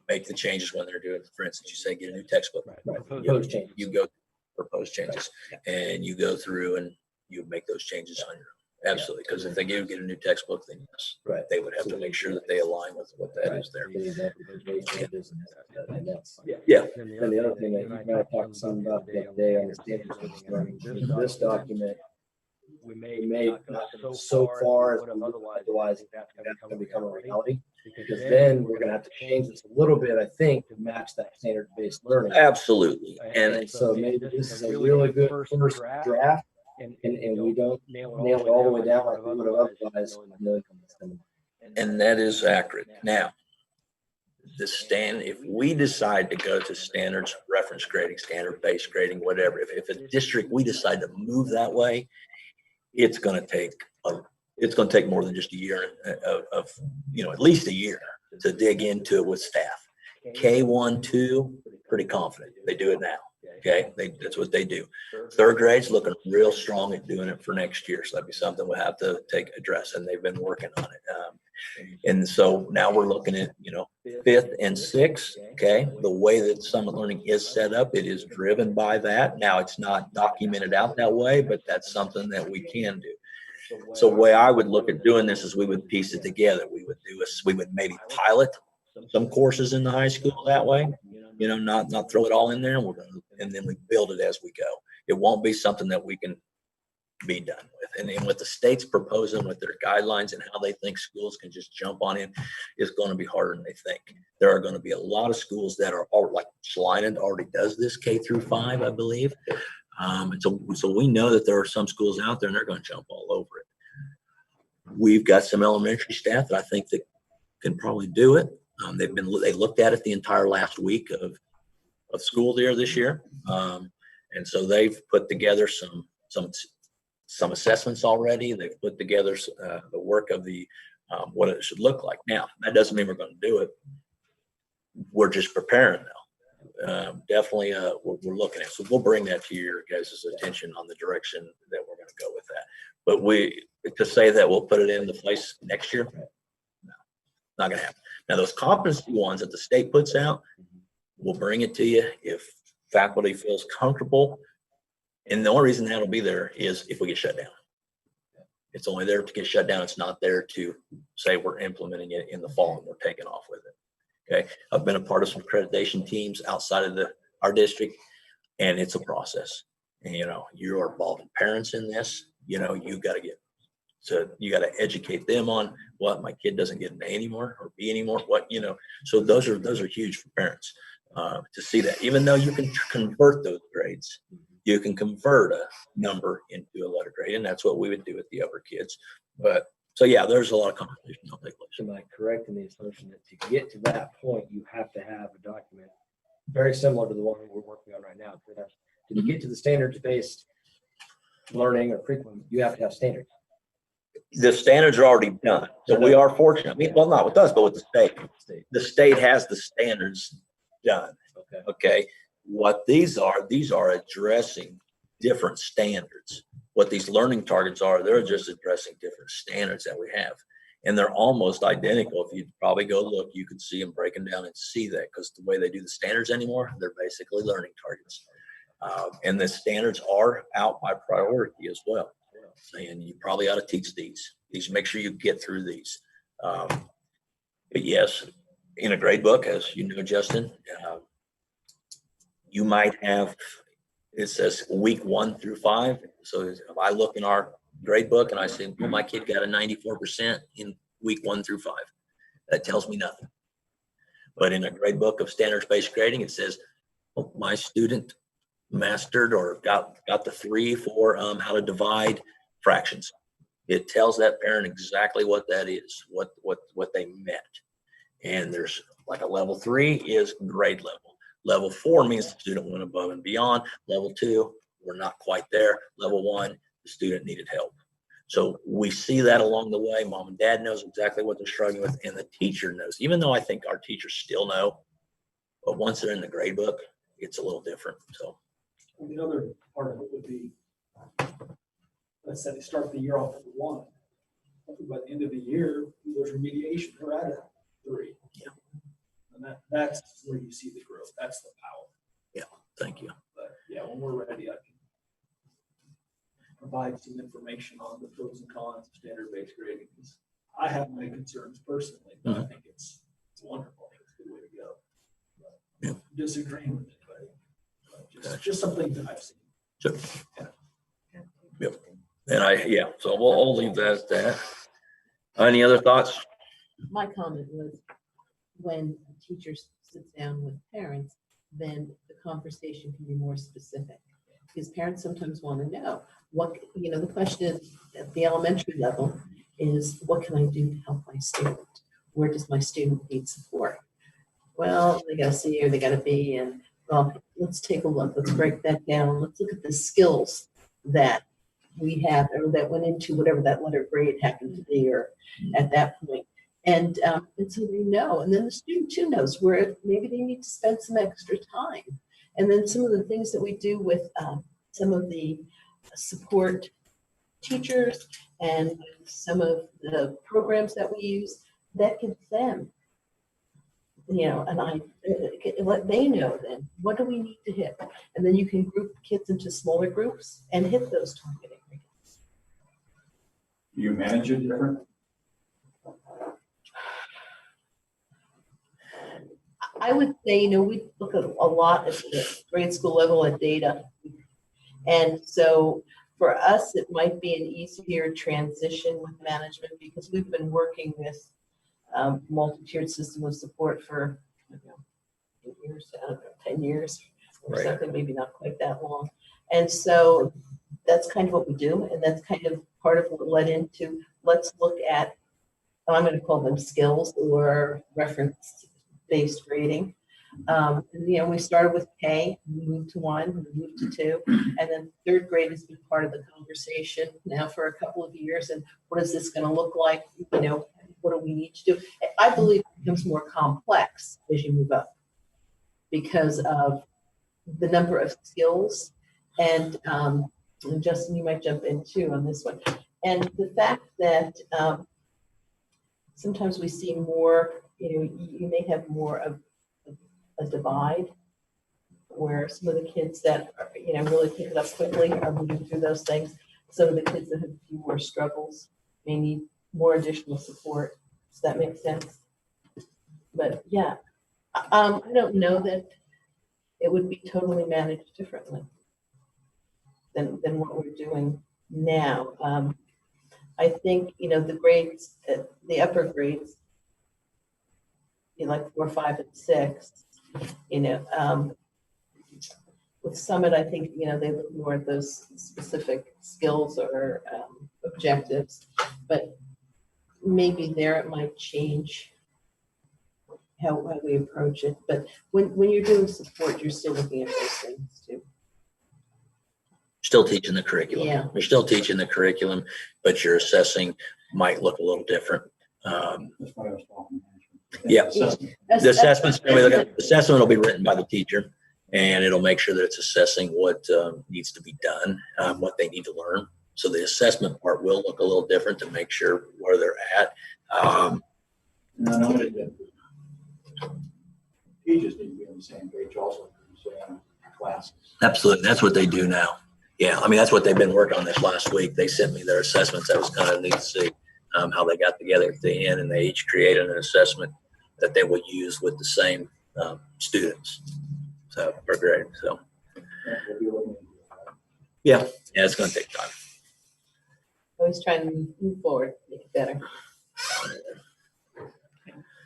make the changes when they're doing, for instance, you say get a new textbook. Right. Proposed changes. You go propose changes and you go through and you make those changes on your own. Absolutely. Because if they do get a new textbook, then yes, Right. they would have to make sure that they align with what that is there. And that's, Yeah. and the other thing that you and I talked to some about the other day on the standards of learning, this document, we may not go so far as we would otherwise that's going to become a reality. Because then we're going to have to change this a little bit, I think, to match that standard-based learning. Absolutely. And so maybe this is a really good first draft, and we don't nail it all the way down like we would have otherwise. And that is accurate. Now, if we decide to go to standards, reference grading, standard-based grading, whatever, if a district, we decide to move that way, it's going to take more than just a year of at least a year to dig into it with staff. K1, 2, pretty confident. They do it now. Okay, that's what they do. Third grade's looking real strong at doing it for next year. So that'd be something we'll have to address, and they've been working on it. And so now we're looking at, 5th and 6th. Okay, the way that Summit Learning is set up, it is driven by that. Now it's not documented out that way, but that's something that we can do. So the way I would look at doing this is we would piece it together. We would maybe pilot some courses in the high school that way, not throw it all in there, and then we build it as we go. It won't be something that we can be done with. And then what the state's proposing with their guidelines and how they think schools can just jump on in is going to be harder than they think. There are going to be a lot of schools that are like Salinan already does this K-5, I believe. And so we know that there are some schools out there and they're going to jump all over it. We've got some elementary staff that I think that can probably do it. They looked at it the entire last week of school there this year. And so they've put together some assessments already. They've put together the work of what it should look like. Now, that doesn't mean we're going to do it. We're just preparing now. Definitely we're looking at. So we'll bring that to your guys' attention on the direction that we're going to go with that. But to say that we'll put it into place next year, no, not going to happen. Now, those competency ones that the state puts out, we'll bring it to you if faculty feels comfortable. And the only reason that'll be there is if we get shut down. It's only there to get shut down. It's not there to say we're implementing it in the fall and we're taking off with it. Okay. I've been a part of some accreditation teams outside of our district, and it's a process. And, you are involving parents in this. You got to educate them on what my kid doesn't get an A anymore or B anymore. So those are huge for parents to see that. Even though you can convert those grades, you can convert a number into a letter grade, and that's what we would do with the upper kids. But so yeah, there's a lot of conversation that'll take place. Am I correct in the assumption that to get to that point, you have to have a document very similar to the one we're working on right now? To get to the standards-based learning or curriculum, you have to have standards. The standards are already done. So we are fortunate. I mean, well, not with us, but with the state. The state has the standards done. Okay. Okay. What these are addressing different standards. What these learning targets are, they're just addressing different standards that we have. And they're almost identical. If you probably go look, you can see them breaking down and see that, because the way they do the standards anymore, they're basically learning targets. And the standards are out by priority as well. And you probably ought to teach these. Make sure you get through these. But yes, in a grade book, as you know, Justin, you might have, it says week 1 through 5. So if I look in our grade book and I say, well, my kid got a 94% in week 1 through 5, that tells me nothing. But in a grade book of standards-based grading, it says, oh, my student mastered or got the 3 for how to divide fractions. It tells that parent exactly what that is, what they meant. And there's like a level 3 is grade level. Level 4 means the student went above and beyond. Level 2, we're not quite there. Level 1, the student needed help. So we see that along the way. Mom and dad knows exactly what they're struggling with, and the teacher knows, even though I think our teachers still know, but once they're in the grade book, it's a little different. So And the other part of it would be, let's say they start the year off at 1. By the end of the year, there's remediation, they're at a 3. Yeah. And that's where you see the growth. That's the power. yeah, thank you. But yeah, when we're ready, I can provide some information on the pros and cons of standard-based grading. Because I have my concerns personally, but I think it's wonderful. I think it's a good way to go. But Yeah. disagreeing with anybody. But just something that I've seen. Sure. Yep. And so we'll leave that at that. Any other thoughts? My comment was, when a teacher sits down with parents, then the conversation can be more specific. Because parents sometimes want to know the question is at the elementary level is, what can I do to help my student? Where does my student need support? Well, they got a C or they got a B, and well, let's take a look. Let's break that down. Let's look at the skills that we have or that went into whatever that letter grade happened to be or at that point. And so they know, and then the student too knows where maybe they need to spend some extra time. And then some of the things that we do with some of the support teachers and some of the programs that we use, that gives them, and let they know then, what do we need to hit? And then you can group kids into smaller groups and hit those targeting rates. You manage it different? I would say, we look at a lot at the grade school level at data. And so for us, it might be an easier transition with management because we've been working with multi-tiered system of support for 8 years, 10 years or something, maybe not quite that long. And so that's kind of what we do. And that's kind of part of what led into, let's look at, I'm going to call them skills or reference-based grading. We started with K, we moved to 1, we moved to 2, and then 3rd grade has been part of the conversation now for a couple of years. And what is this going to look like? What do we need to do? I believe it becomes more complex as you move up because of the number of skills. And Justin, you might jump in too on this one. And the fact that sometimes we see more, you may have more of a divide where some of the kids that are, really pick it up quickly are moving through those things. Some of the kids that have a few more struggles may need more additional support. Does that make sense? But yeah, I don't know that it would be totally managed differently than what we're doing now. I think, the grades, the upper grades, like 4, 5, and 6, with Summit, I think, they look more at those specific skills or objectives, but maybe there it might change how we approach it. But when you're doing support, you're still looking at those things too. Still teaching the curriculum. Yeah. You're still teaching the curriculum, but your assessing might look a little different. That's why I was talking. Yeah. Assessment. The assessment will be written by the teacher, and it'll make sure that it's assessing what needs to be done, what they need to learn. So the assessment part will look a little different to make sure where they're at. No, no, teachers need to be on the same page also, same classes. Absolutely. That's what they do now. Yeah. I mean, that's what they've been working on this last week. They sent me their assessments. That was kind of neat to see how they got together at the end, and they each created an assessment that they would use with the same students. So for grade. So yeah, it's going to take time. Always trying to move forward, make it better.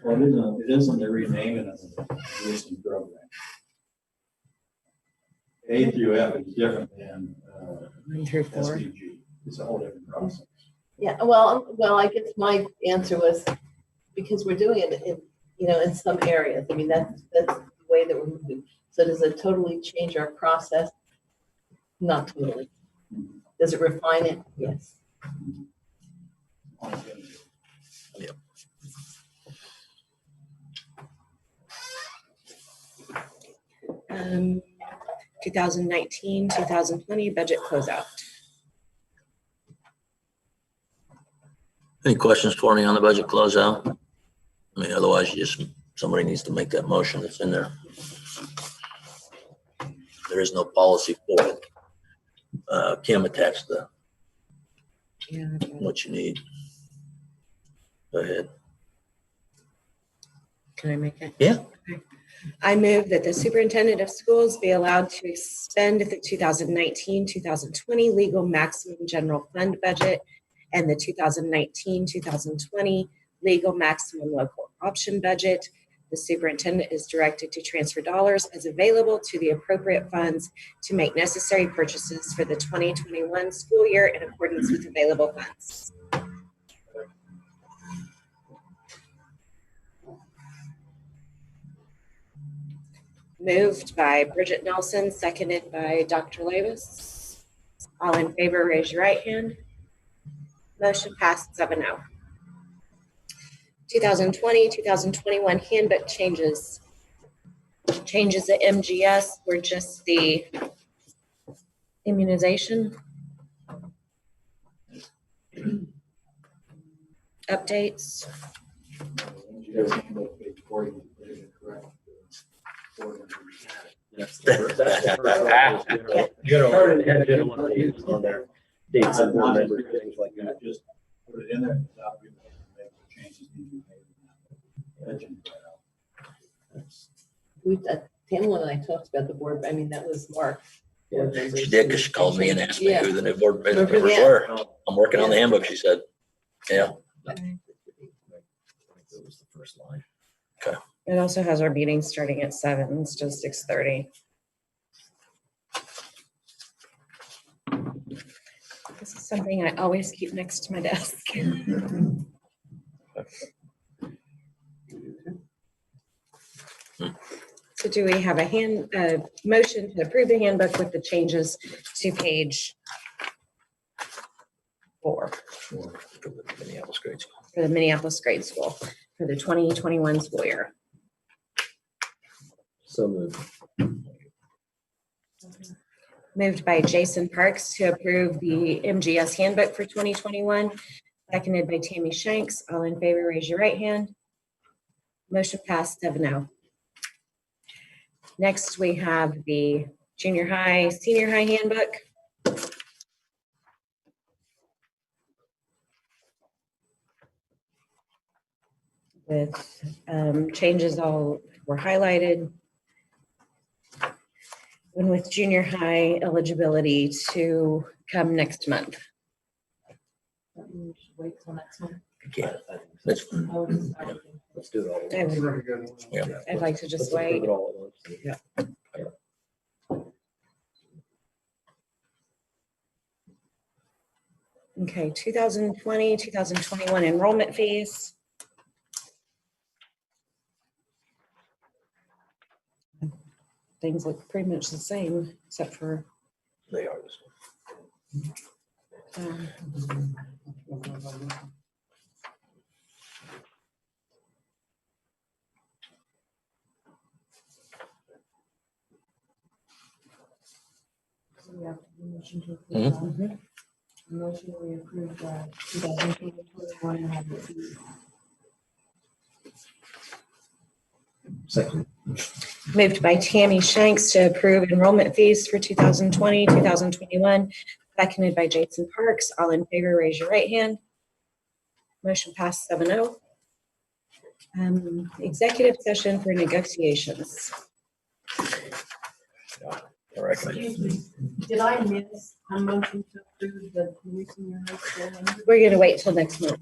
Well, it isn't the renaming of the existing program. A through F is different than 1 through 4. SVG. It's a whole different process. Yeah, well, I guess my answer was because we're doing it in some areas. I mean, that's the way that we're moving. So does it totally change our process? Not totally. Does it refine it? Yes. Yep. Um, 2019, 2020 budget closeout. Any questions for me on the budget closeout? I mean, otherwise somebody needs to make that motion that's in there. There is no policy for it. Kim attached what you need. Go ahead. Can I make it? Yeah. Okay. I move that the superintendent of schools be allowed to expend the 2019-2020 legal maximum general fund budget and the 2019-2020 legal maximum local option budget. The superintendent is directed to transfer dollars as available to the appropriate funds to make necessary purchases for the 2021 school year in accordance with available funds. Moved by Bridget Nelson, seconded by Dr. Lavis. All in favor, raise your right hand. Motion passed 7-0. 2020-2021 handbook changes. Changes at MGS were just the immunization updates. You guys can look at page 40, put it correct. That's the first general updates on there. Dates and board members, things like that. Just put it in there. Without being able to make the changes need to be made. That should be right out. Pamela and I talked about the board. I mean, that was Mark. Board members. She did because she called me and asked me Yeah. who the new board members Yeah. were. I'm working on the handbook, she said. Yeah. That was the first line. It also has our meeting starting at 7 instead of 6:30. This is something I always keep next to my desk. So do we have a motion to approve the handbook with the changes to page 4 For the Minneapolis grade school. for the Minneapolis grade school for the 2021 school year? So moved. Moved by Jason Parks to approve the MGS handbook for 2021, seconded by Tammy Shanks. All in favor, raise your right hand. Motion passed 7-0. Next, we have the junior high, senior high handbook. With changes all were highlighted. And with junior high eligibility to come next month. We should wait till next month. Yeah. That's Oh, this is our- Let's do it all. at I once. would- Yeah. I'd like to just Let's approve wait. it all at once. Okay, 2020, 2021 enrollment fees. Things look pretty much the same, except for They are this one. So we have to do a motion to approve that. Motion we approve the 2021 enrollment fees. Second. Moved by Tammy Shanks to approve enrollment fees for 2020, 2021, seconded by Jason Parks. All in favor, raise your right hand. Motion passed 7-0. Executive session for negotiations. I recommend. Excuse me, did I miss a motion to approve the new senior high school and We're going to wait till next month.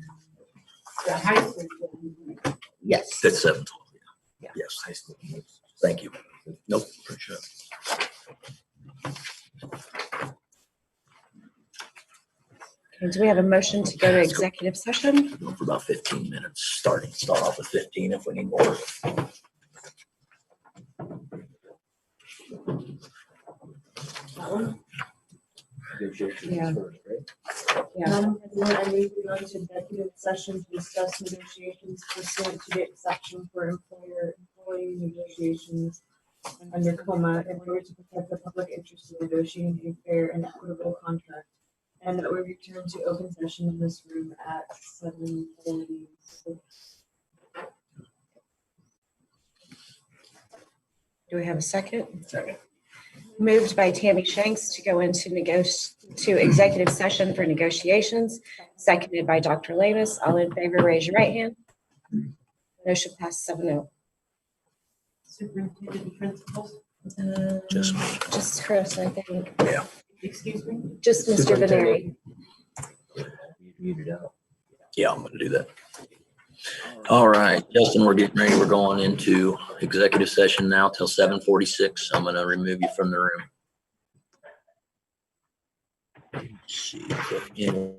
the high school? Yes. That's 7. Yeah. Yes. Thank you. Nope. For sure. Okay, do we have a motion to go to executive session? Go for about 15 minutes. Start off with 15 if we need more. Yeah. First, right? Yeah. Madam President, I move to go into executive session to discuss negotiations pursuant to the exception for employee negotiations under coma in order to protect the public interest in negotiating a fair and equitable contract. And that we return to open session in this room at 7:46. Do we have a second? Second. Moved by Tammy Shanks to go into executive session for negotiations, seconded by Dr. Lamus. All in favor, raise your right hand. Motion passed 7-0. Superintendent and principals, Just Chris, I think. Yeah. excuse me? Just Mr. Veneri. Muted out. Yeah, I'm gonna do that. All right, Justin, we're getting ready. We're going into executive session now till 7:46. I'm gonna remove you from the room. Let's see. Yeah.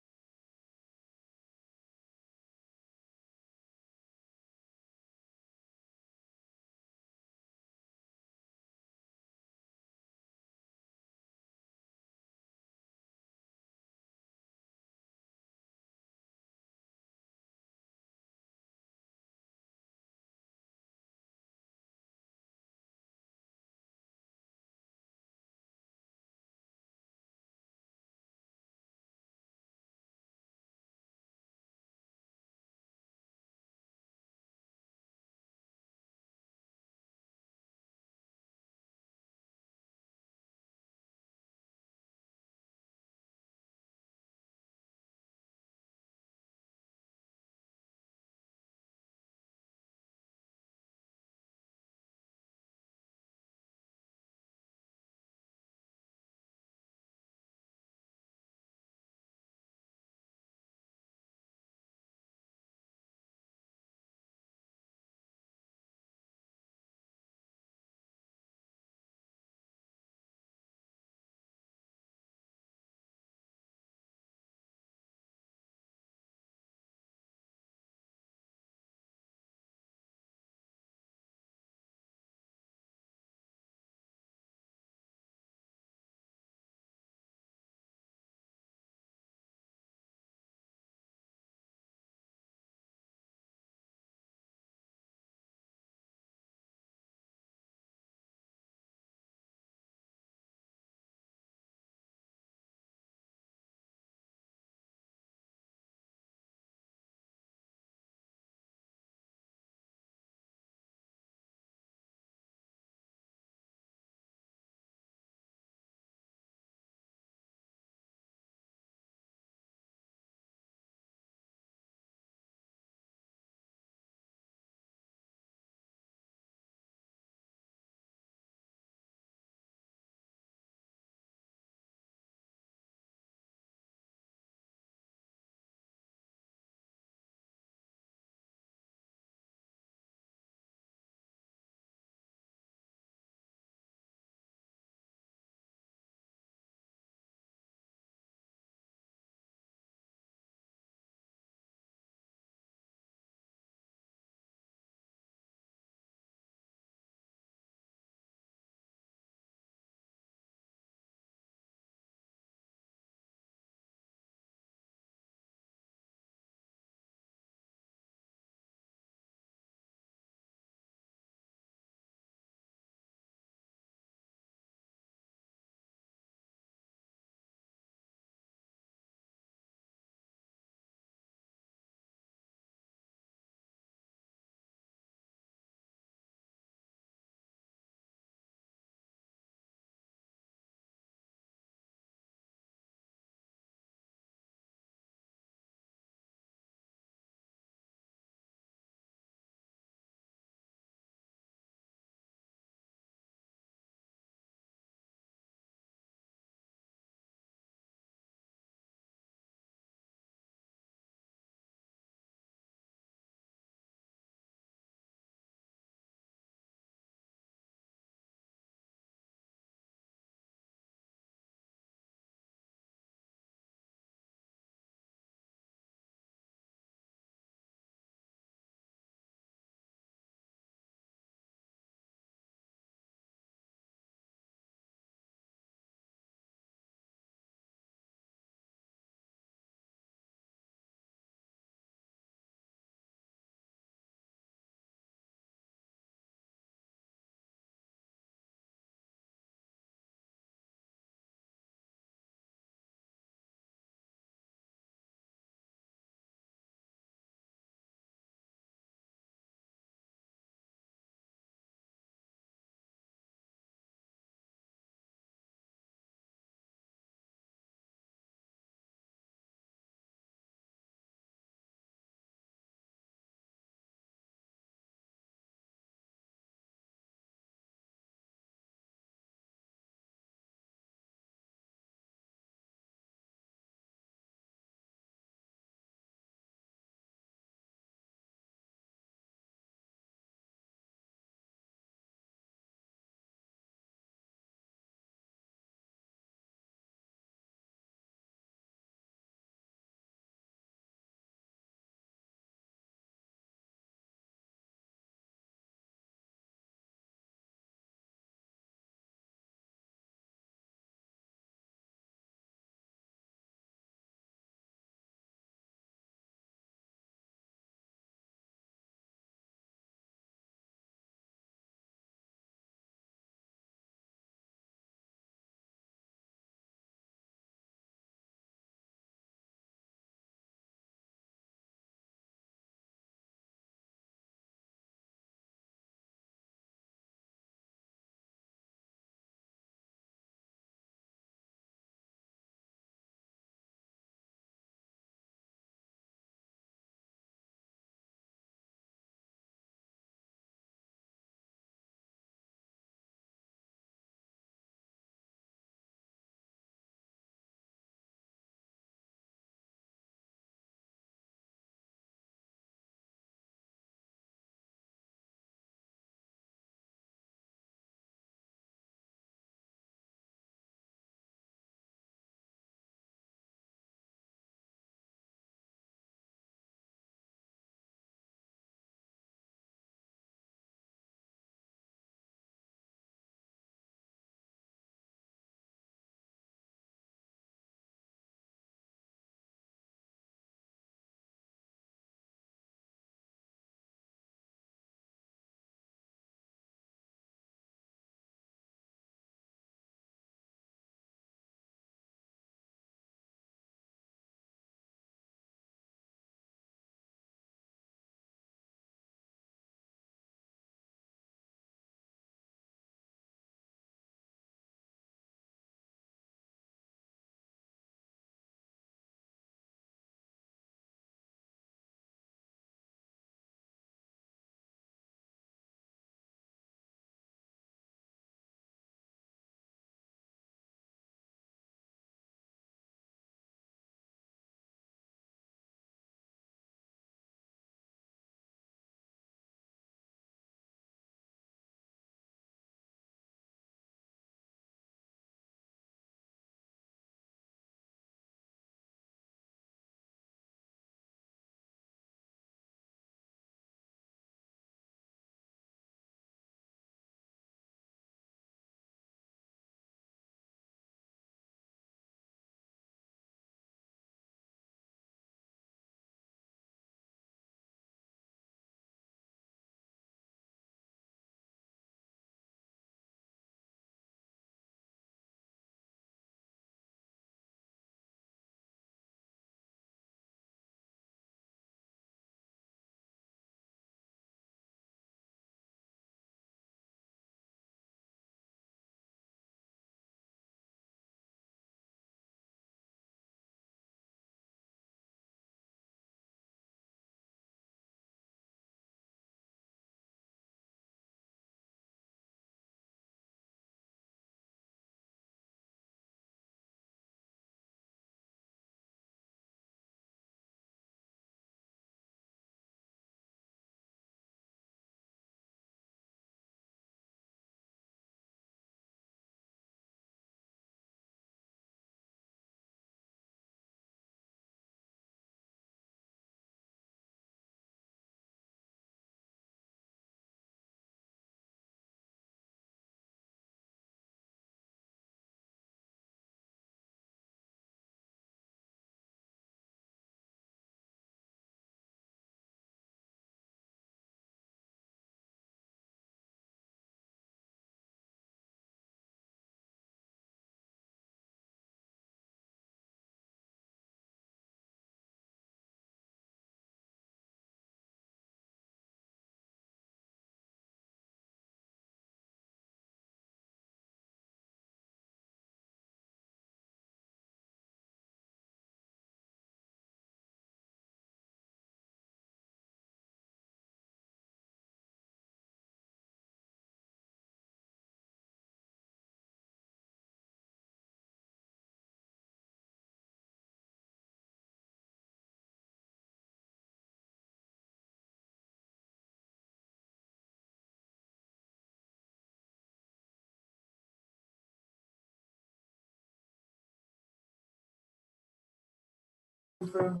for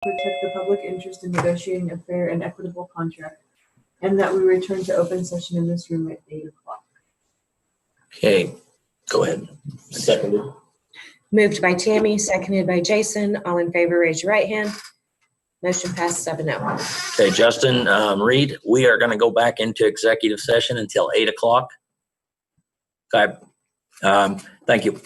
protect the public interest in negotiating a fair and equitable contract, and that we return to open session in this room at 8:00. Okay, go ahead. Seconded. Moved by Tammy, seconded by Jason. All in favor, raise your right hand. Motion passed 7-0. Okay, Justin, Reed, we are going to go back into executive session until 8:00. Okay. Thank you.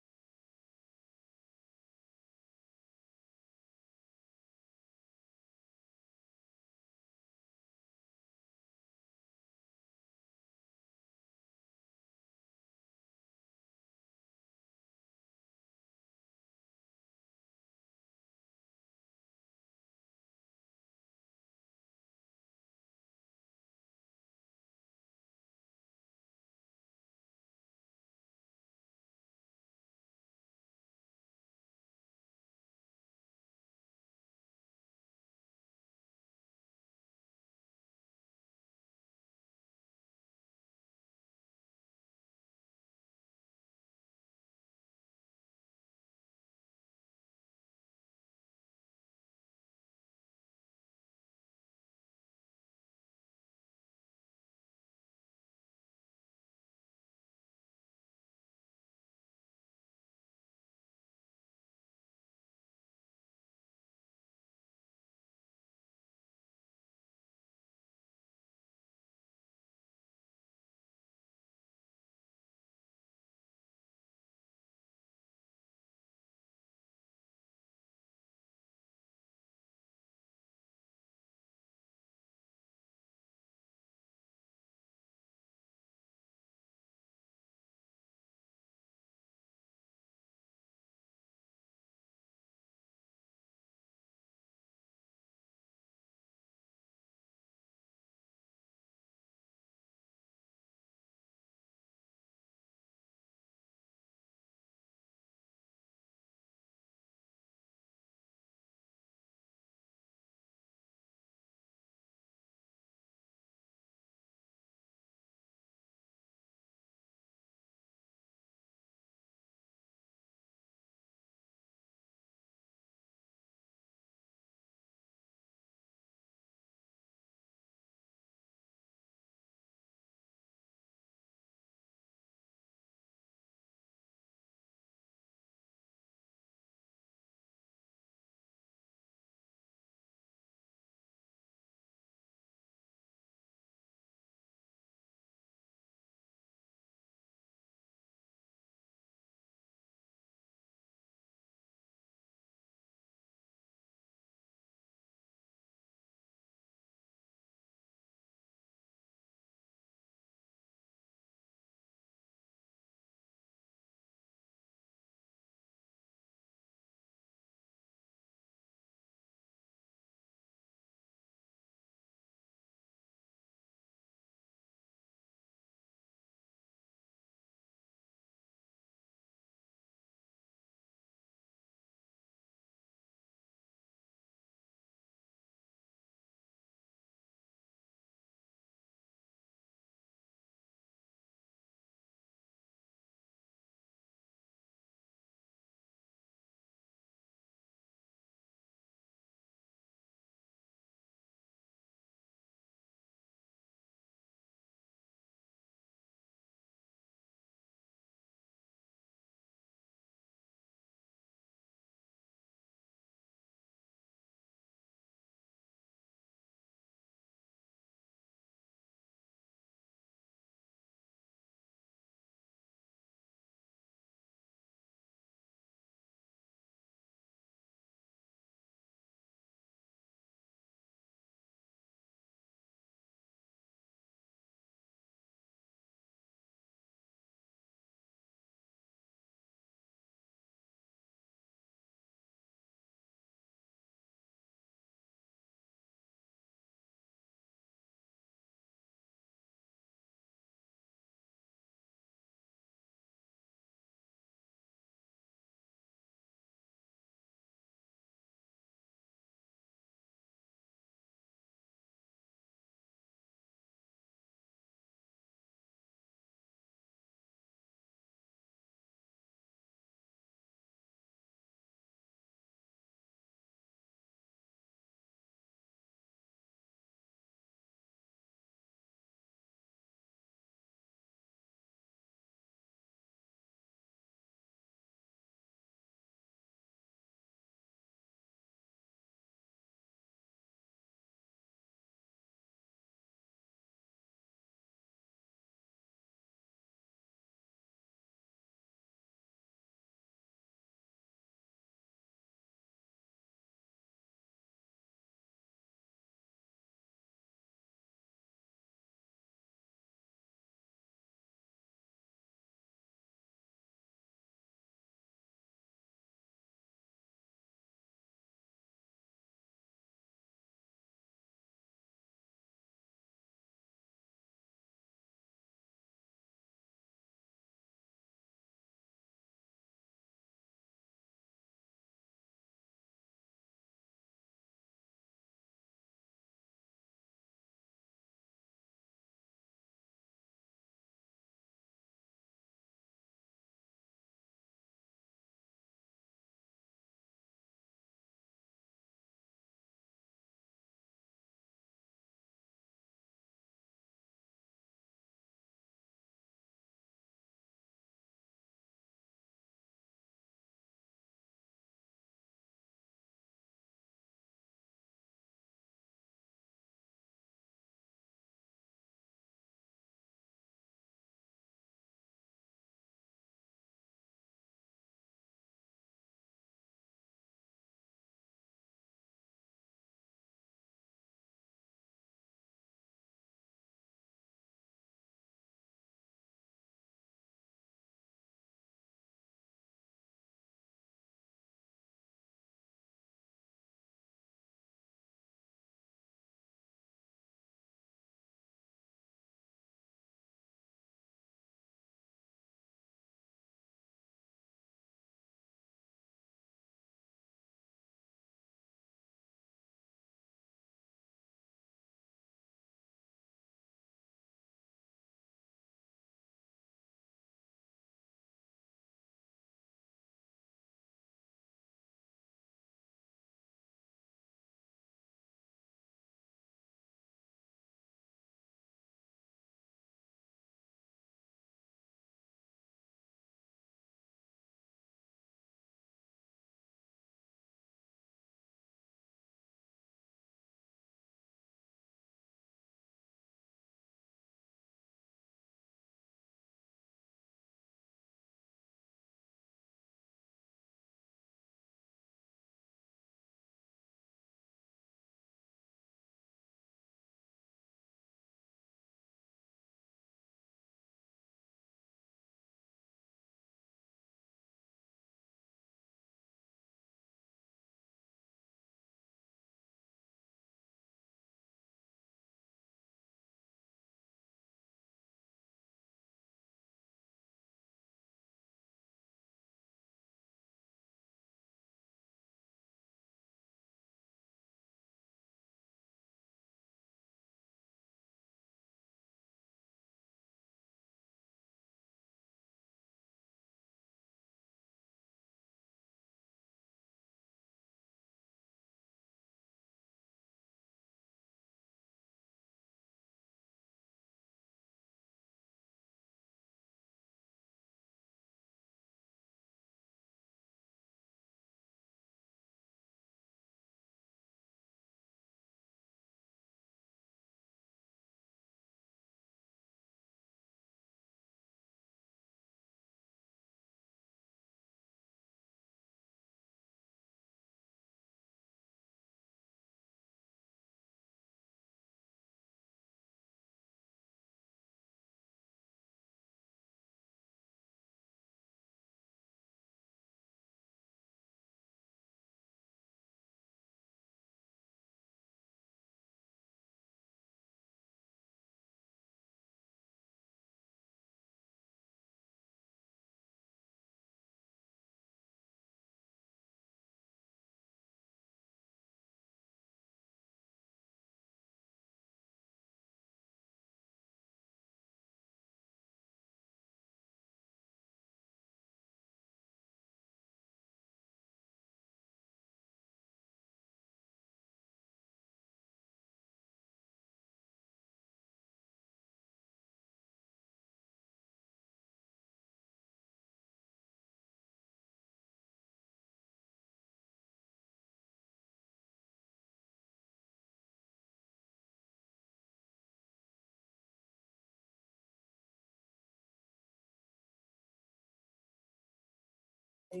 Or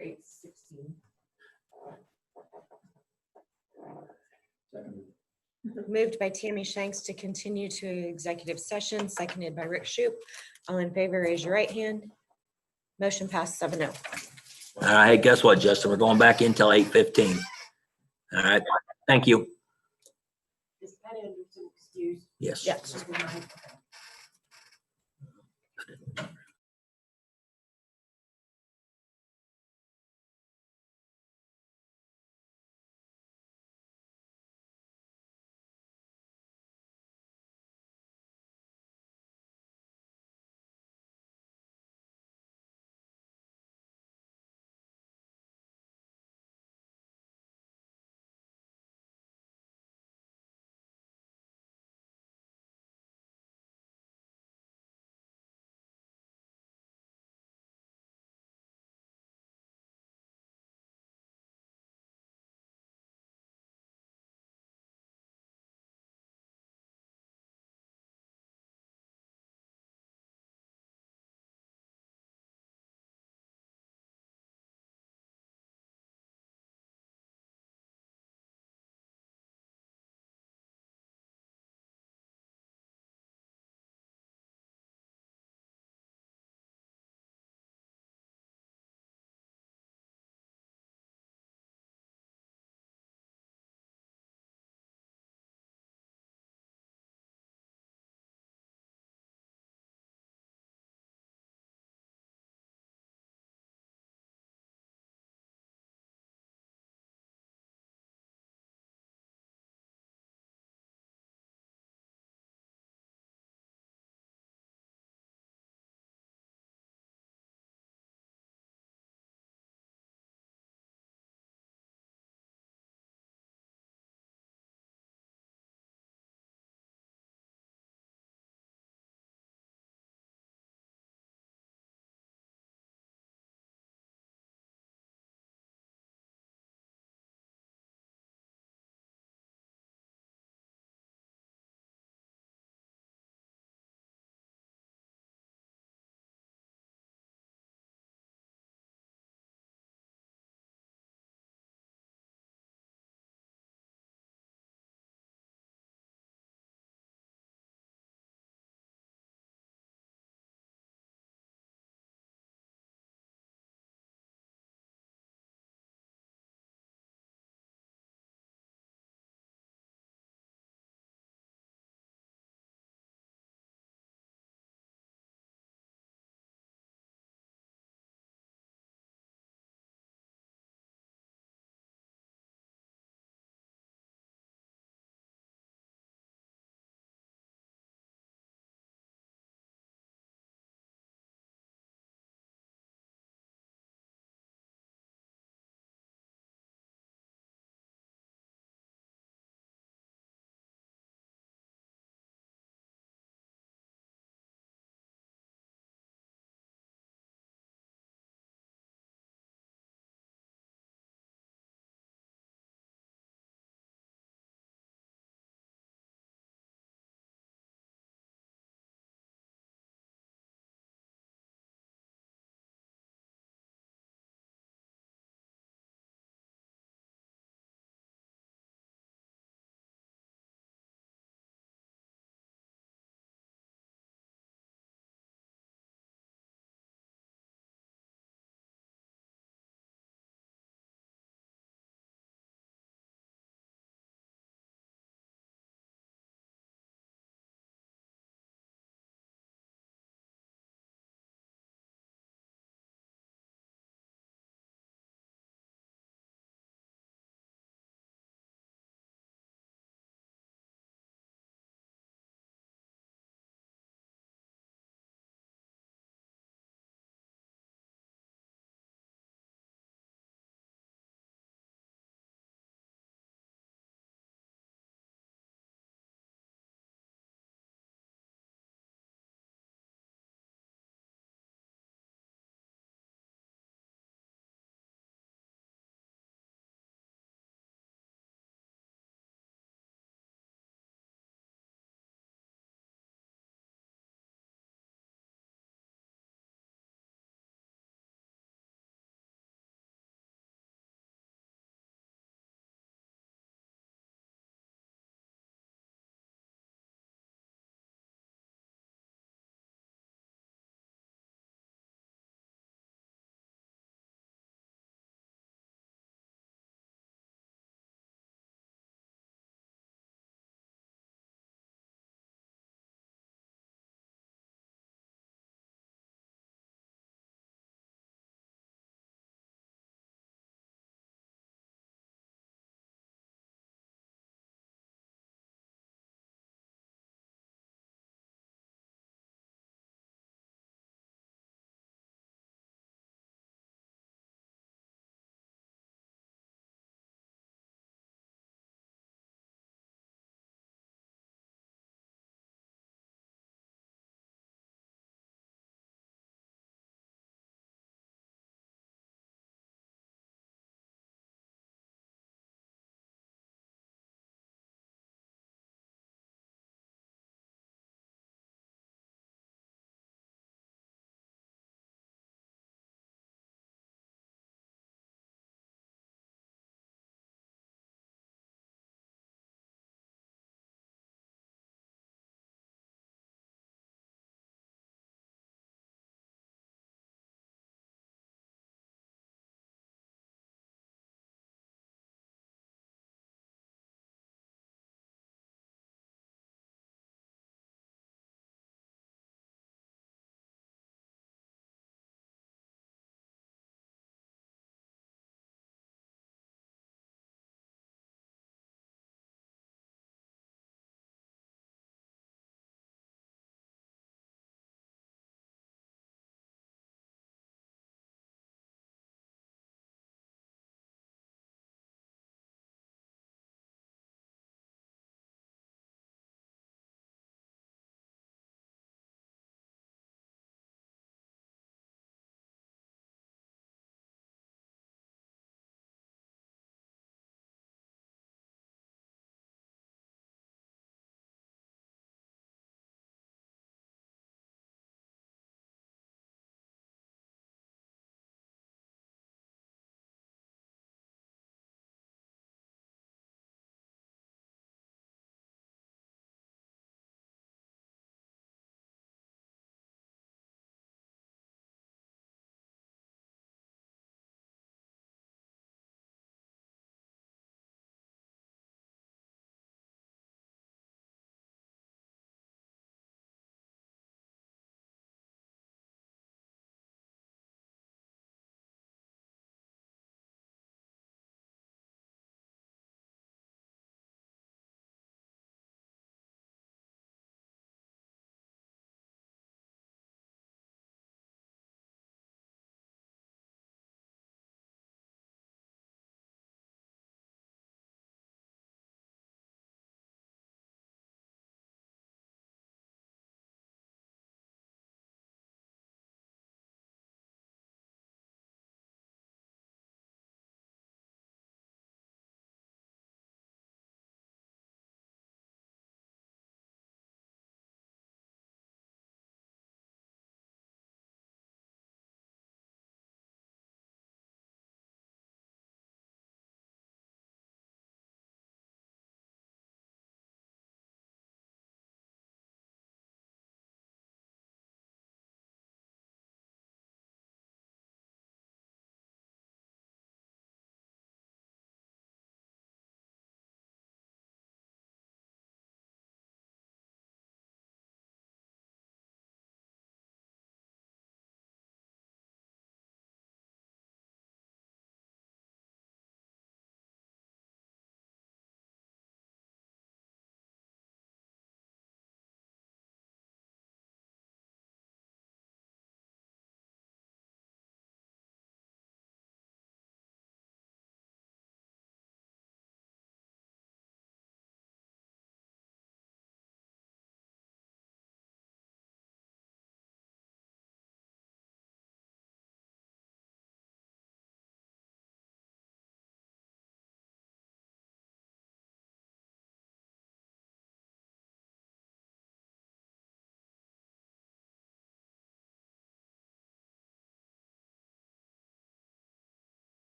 8:16. Second. Moved by Tammy Shanks to continue to executive session, seconded by Rick Shoup. All in favor, raise your right hand. Motion passed 7-0. All right, hey, guess what, Justin? We're going back in till 8:15. All right, thank you. Is Pat Anderson excused? Yes. Yes.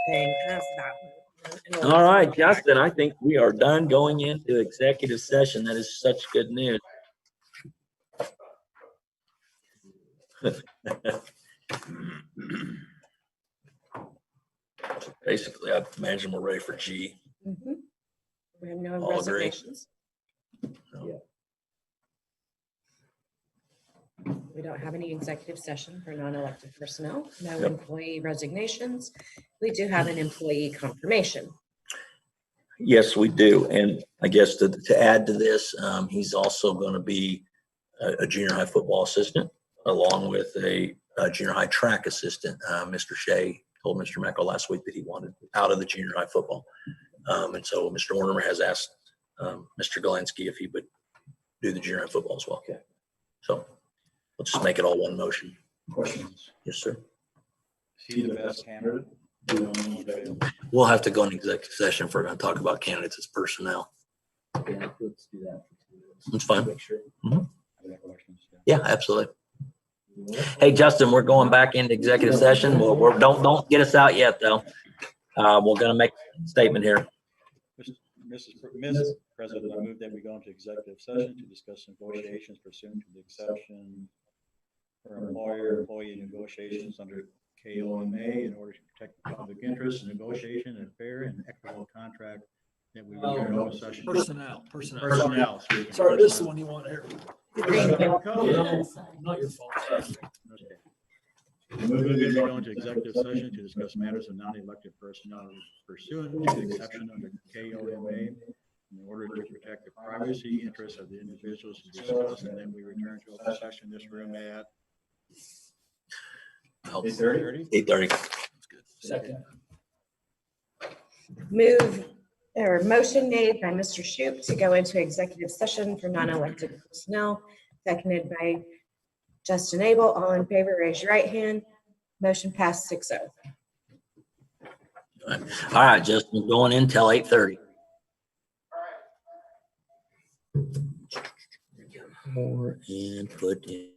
thing as that. All right, Justin, I think we are done going into executive session. That is such good news. Basically, I imagine we're ready for G. Mhm. We have no All agree. resignations. We don't have any executive session for non-elected personnel, no Yep. employee resignations. We do have an employee confirmation. Yes, we do. And I guess to add to this, he's also going to be a junior high football assistant along with a junior high track assistant. Mr. Shea told Mr. Meckel last week that he wanted out of the junior high football. And so Mr. Warner has asked Mr. Galinsky if he would do the junior high football as well. Okay. So let's just make it all one motion. Questions? Yes, sir. Is he the best candidate? We don't know anybody else. We'll have to go into executive session if we're going to talk about candidates as personnel. Yeah, let's do that. That's fine. Make sure. I got questions. Yeah, absolutely. Hey, Justin, we're going back into executive session. Well, don't get us out yet, though. We're going to make a statement here. Mrs. President, I move that we go into executive session to discuss negotiations pursuant to the exception for employer-employee negotiations under KOMA in order to protect the public interest in negotiation and fair and equitable contract that we return to open session. Personnel. Personnel. Sorry, this is the one you want here. Thank you. Not your fault. Okay. I move that we go into executive session to discuss matters of non-elected personnel pursuant to the exception under KOMA in order to protect the privacy interests of the individuals to discuss, and then we return to open session in this room at 8:30. 8:30. Second. Motion made by Mr. Shoup to go into executive session for non-elected personnel, seconded by Justin Abel. All in favor, raise your right hand. Motion passed 6-0. All right, Justin, going in till 8:30. More and put in.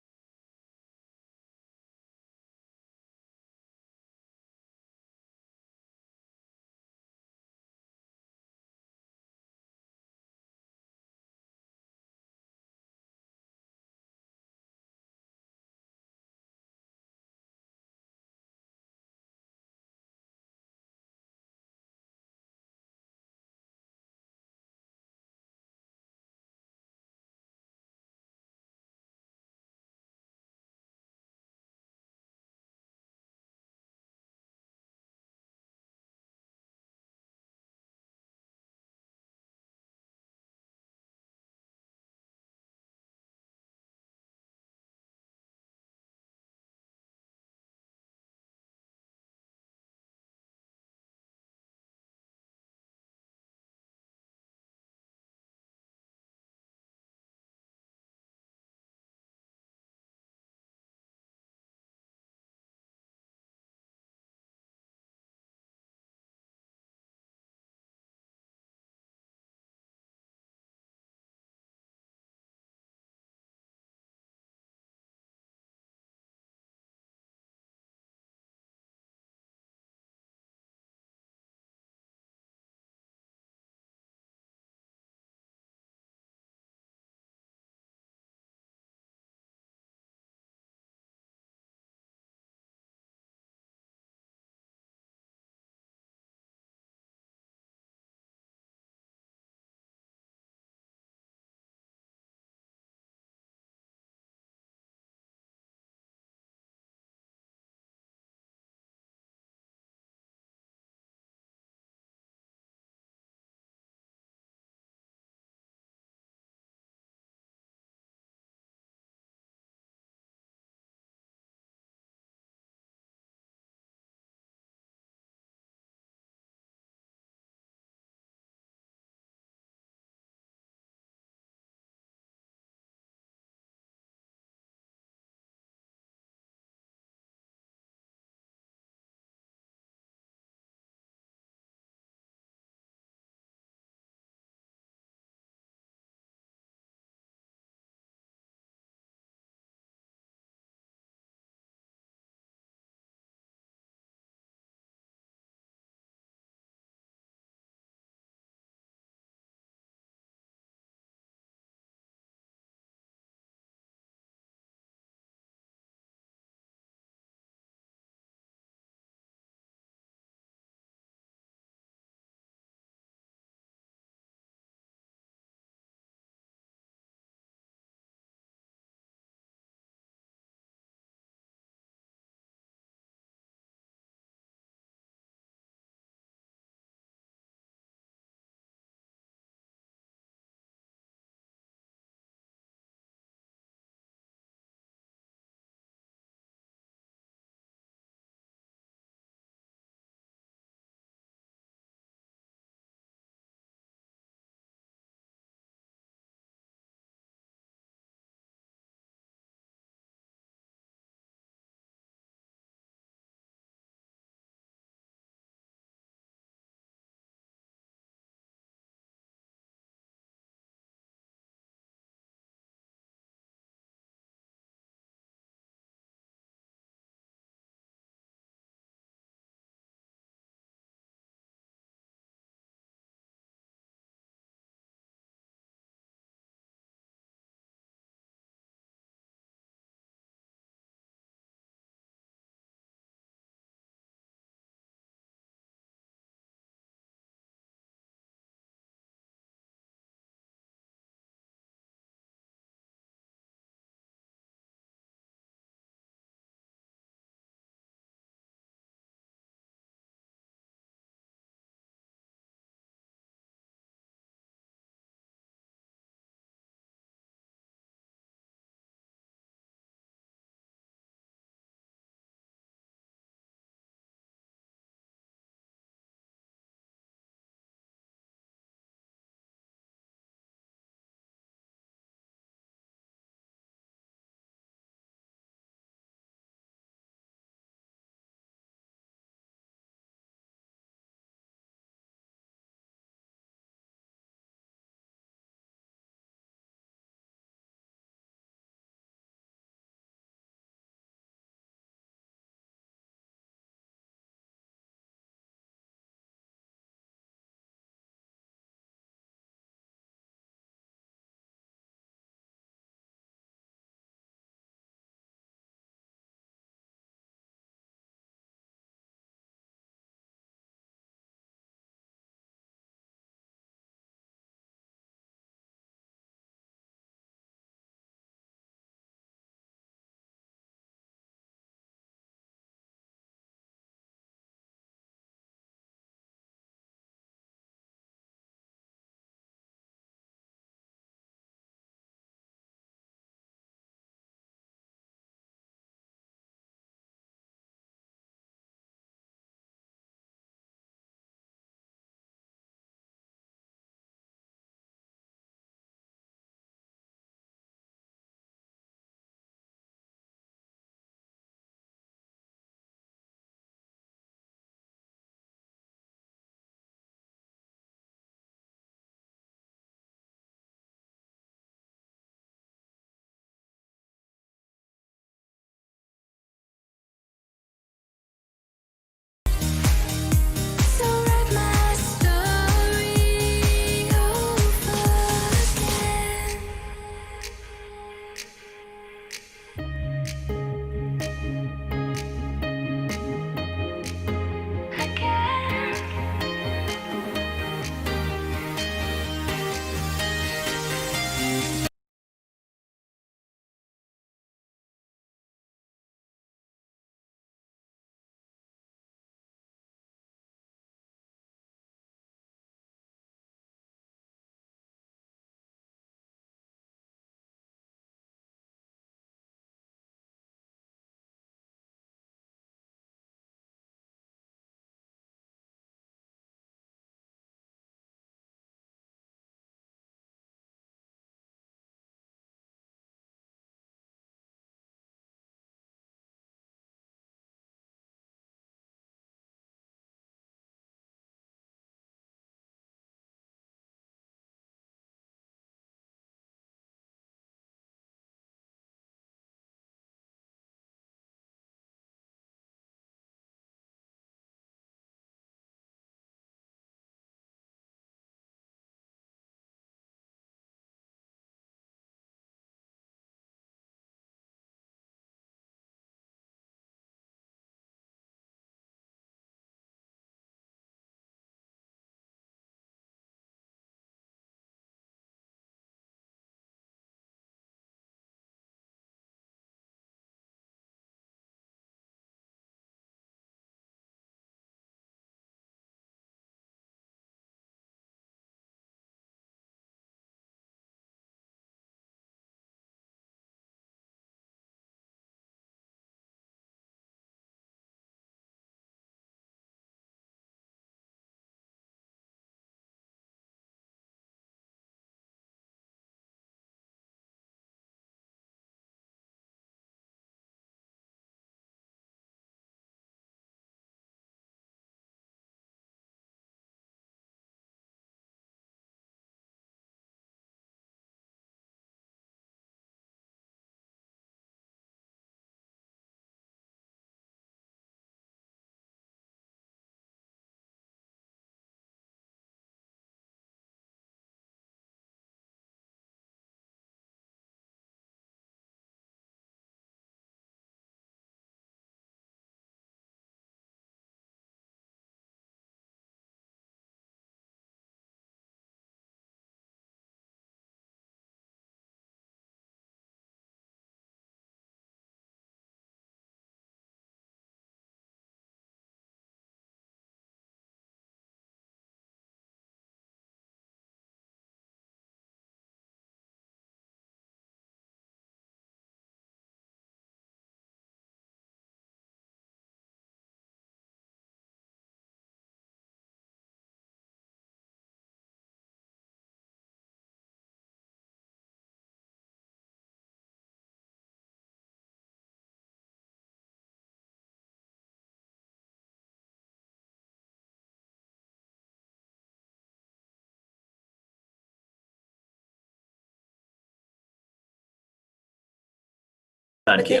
Thank you.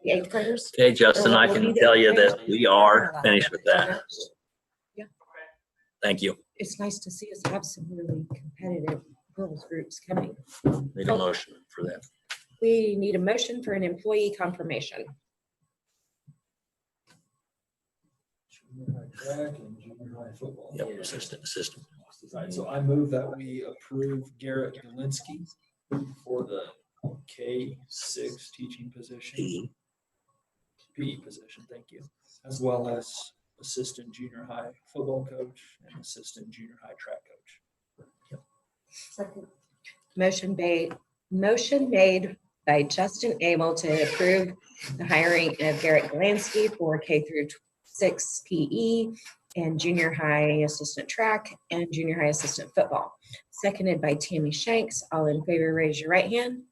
The eighth graders. Okay, Justin, I can tell you that we are finished with that. Yeah. Thank you. It's nice to see us have some really competitive girls groups coming. Need a motion for that. We need a motion for an employee confirmation. Junior high track and junior high football. Yep, assistant. Right, so I move that we approve Garrett Galinsky for the K-6 teaching position. PE position, thank you. As well as assistant junior high football coach and assistant junior high track coach. Second. Motion made by Justin Abel to approve the hiring of Garrett Galansky for K through 6 PE and junior high assistant track and junior high assistant football. Seconded by Tammy Shanks. All in favor, raise your right hand.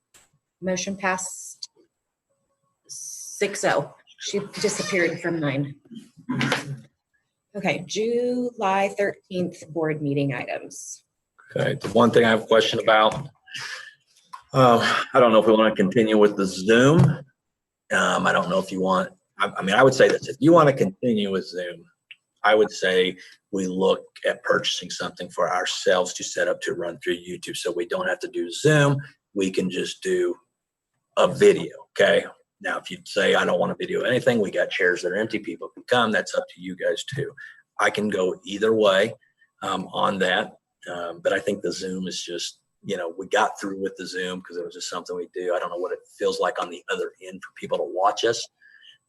Motion passed 6-0. She disappeared from 9. Okay, July 13th board meeting items. Okay, the one thing I have a question about, I don't know if we want to continue with the Zoom. I don't know if you want, I mean, I would say this, if you want to continue with Zoom, I would say we look at purchasing something for ourselves to set up to run through YouTube. So we don't have to do Zoom. We can just do a video, okay? Now, if you'd say, I don't want to video anything, we got chairs that are empty, people can come, that's up to you guys too. I can go either way on that. But I think the Zoom is just, you know, we got through with the Zoom because it was just something we do. I don't know what it feels like on the other end for people to watch us.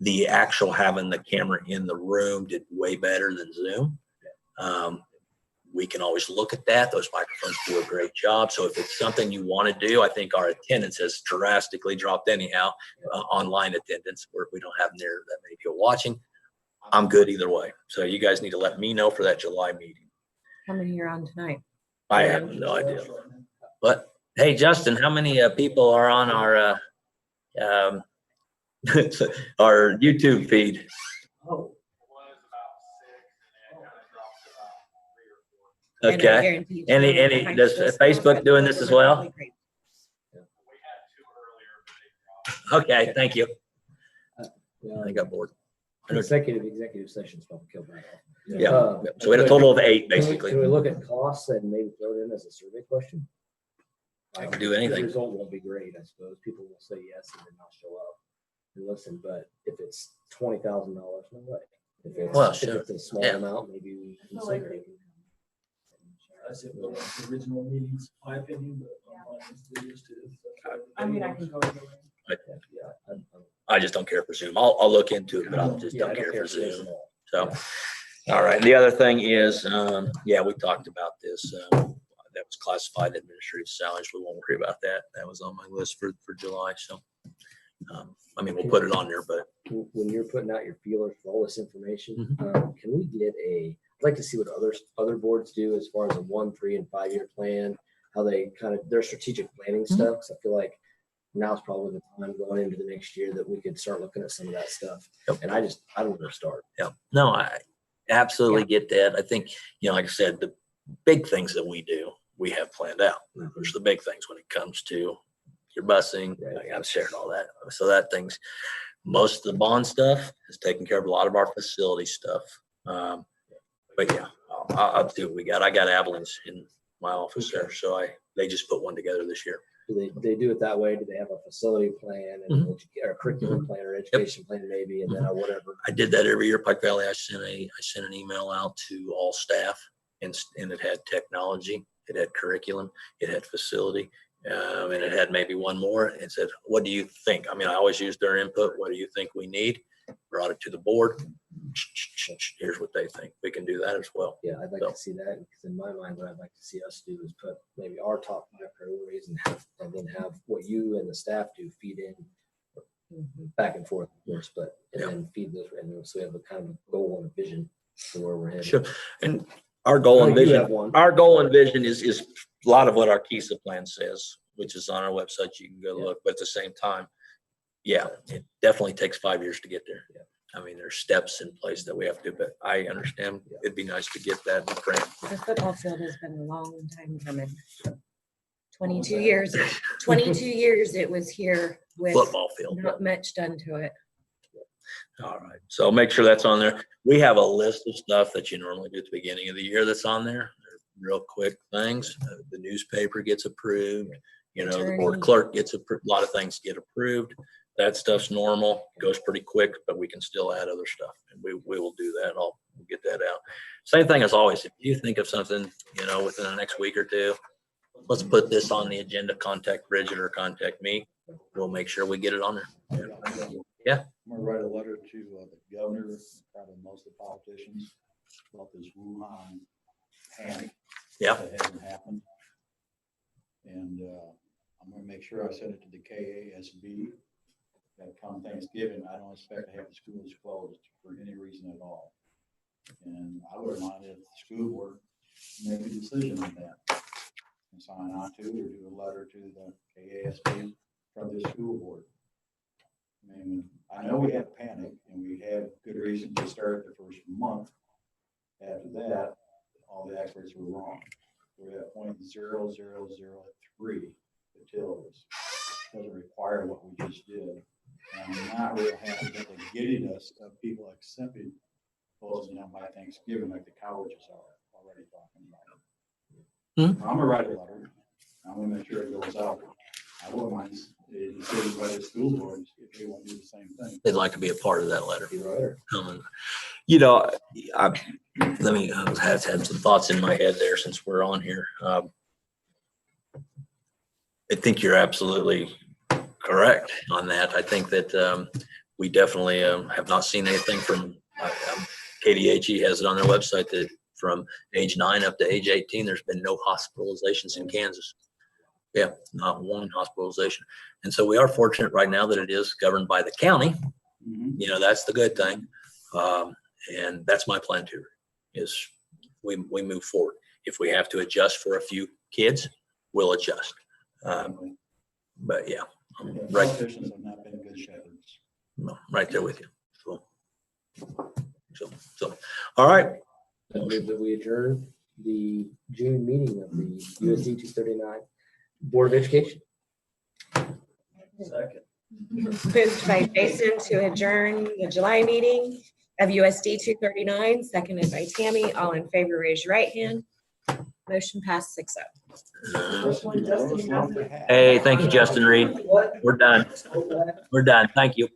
The actual having the camera in the room did way better than Zoom. We can always look at that. Those microphones do a great job. So if it's something you want to do, I think our attendance has drastically dropped anyhow, online attendance, where we don't have near that many people watching. I'm good either way. So you guys need to let me know for that July meeting. How many are on tonight? I have no idea. But hey, Justin, how many people are on our our YouTube feed? Oh. And I Okay. guarantee you Any, behind does those Facebook girls doing this as well? really great. Okay, thank you. Yeah, I got bored. executive sessions probably killed that off. Yeah. So we had a total of 8 Can we basically. look at costs and maybe throw it in as a survey question? I can do The anything. result won't be great, I suppose. People will say yes and then not show up and listen, but if it's $20,000, no way. If it's, Well, if sure. it's a small Yeah. amount, maybe we consider it. I said, well, the original meetings, my opinion, but online is the easiest too. I mean, I can go either way. Yeah, I'm- I just don't care for Zoom. I'll look into it, but I just yeah, don't care for this Zoom. at all. So, all right. The other thing is, yeah, we talked about this. That was classified administrative salaries. We won't worry about that. That was on my list for July. So, I mean, we'll put it on there, but When you're putting out your feelers for all this information, Mm-hmm. can we get I'd like to see what other boards do as far as a 1, 3, and 5 year plan, how they kind of, their strategic planning Mm-hmm. stuff. Cause I feel like now's probably the time going into the next year that we could start looking at some of that stuff. Yep. And I don't know where to start. yeah, no, I absolutely get that. I think, you know, like I said, the big things that we do, we have planned out. There's the big things when it comes to your busing. Right. I've shared all that. So that things, most of the bond stuff is taking care of a lot of our facility stuff. But yeah, I'll do what we got. I got Avalon's in my office there. So they just put one together this year. Do they do it that way? Do they have a facility plan and or a curriculum plan or education plan maybe, and then a whatever? I did that every year. Pike Valley, I sent an email out to all staff and it had technology, it had curriculum, it had facility, and it had maybe one more. It said, what do you think? I mean, I always use their input. What do you think we need? Brought it to the board. Here's what they think. We can do that as well. Yeah, I'd like to see that, because in my mind, what I'd like to see us do is put maybe our top 5 priorities and then have what you and the staff do feed in back and forth, of course, but and then feed those, and so we have a kind of a goal and a vision for where we're headed. Sure. And our goal and You vision, have one. our goal and vision is a lot of what our KISA plan says, which is on our website. You can go look, but at the same time, yeah, it definitely takes 5 years to get there. Yeah. I mean, there's steps in place that we have to do, but I understand it'd be nice to get that in print. The football field has been a long time coming. 22 years, 22 years it was here with Football field. not much done to it. All right, so make sure that's on there. We have a list of stuff that you normally do at the beginning of the year that's on there. They're real quick things. The newspaper gets approved, you know, the board Attorney. clerk gets approved, a lot of things get approved. That stuff's normal, goes pretty quick, but we can still add other stuff, and we will do that. We'll get that out. Same thing as always, if you think of something, you know, within the next week or two, let's put this on the agenda, contact Bridget or contact me. We'll make sure we get it on there. Yeah. I'm gonna write a letter to the governor, probably most of the politicians, about this Wuhan panic. Yeah. That hasn't happened. And I'm gonna make sure I send it to the KASB. That come Thanksgiving, I don't expect to have the schools closed for any reason at all. And I wouldn't mind if the school board make a decision on that. And sign on to, or do a letter to the KASB from the school board. I mean, I know we had a panic and we had good reason to start the first month. After that, all the experts were wrong. We're at 0.0003 utilities. Doesn't require what we just did. And I'm not real happy that they're getting us people accepting closing down by Thanksgiving like the colleges are already talking about. I'm gonna write a letter. I'm gonna make sure it goes out. I wouldn't mind a decision by the school boards if they want to do the same thing. They'd like to be a part of that letter. Right. You know, I have had some thoughts in my head there since we're on here. I think you're absolutely correct on that. I think that we definitely have not seen anything from KDHE has it on their website that from age 9 up to age 18, there's been no hospitalizations in Kansas. Yeah, not one hospitalization. And so we are fortunate right now that it is governed by the county. You know, that's the good thing. And that's my plan too, is we move forward. If we have to adjust for a few kids, we'll adjust. But yeah, right. Politicians have not been good shepherds. No, right there with you. So, all right. I believe that we adjourn the June meeting of the USD 239 Board of Education. Second. Moved by Jason to adjourn the July meeting of USD 239, seconded by Tammy. All in favor, raise your right hand. Motion passed 6-0. Hey, thank you, Justin Reed. We're done. We're done. Thank you.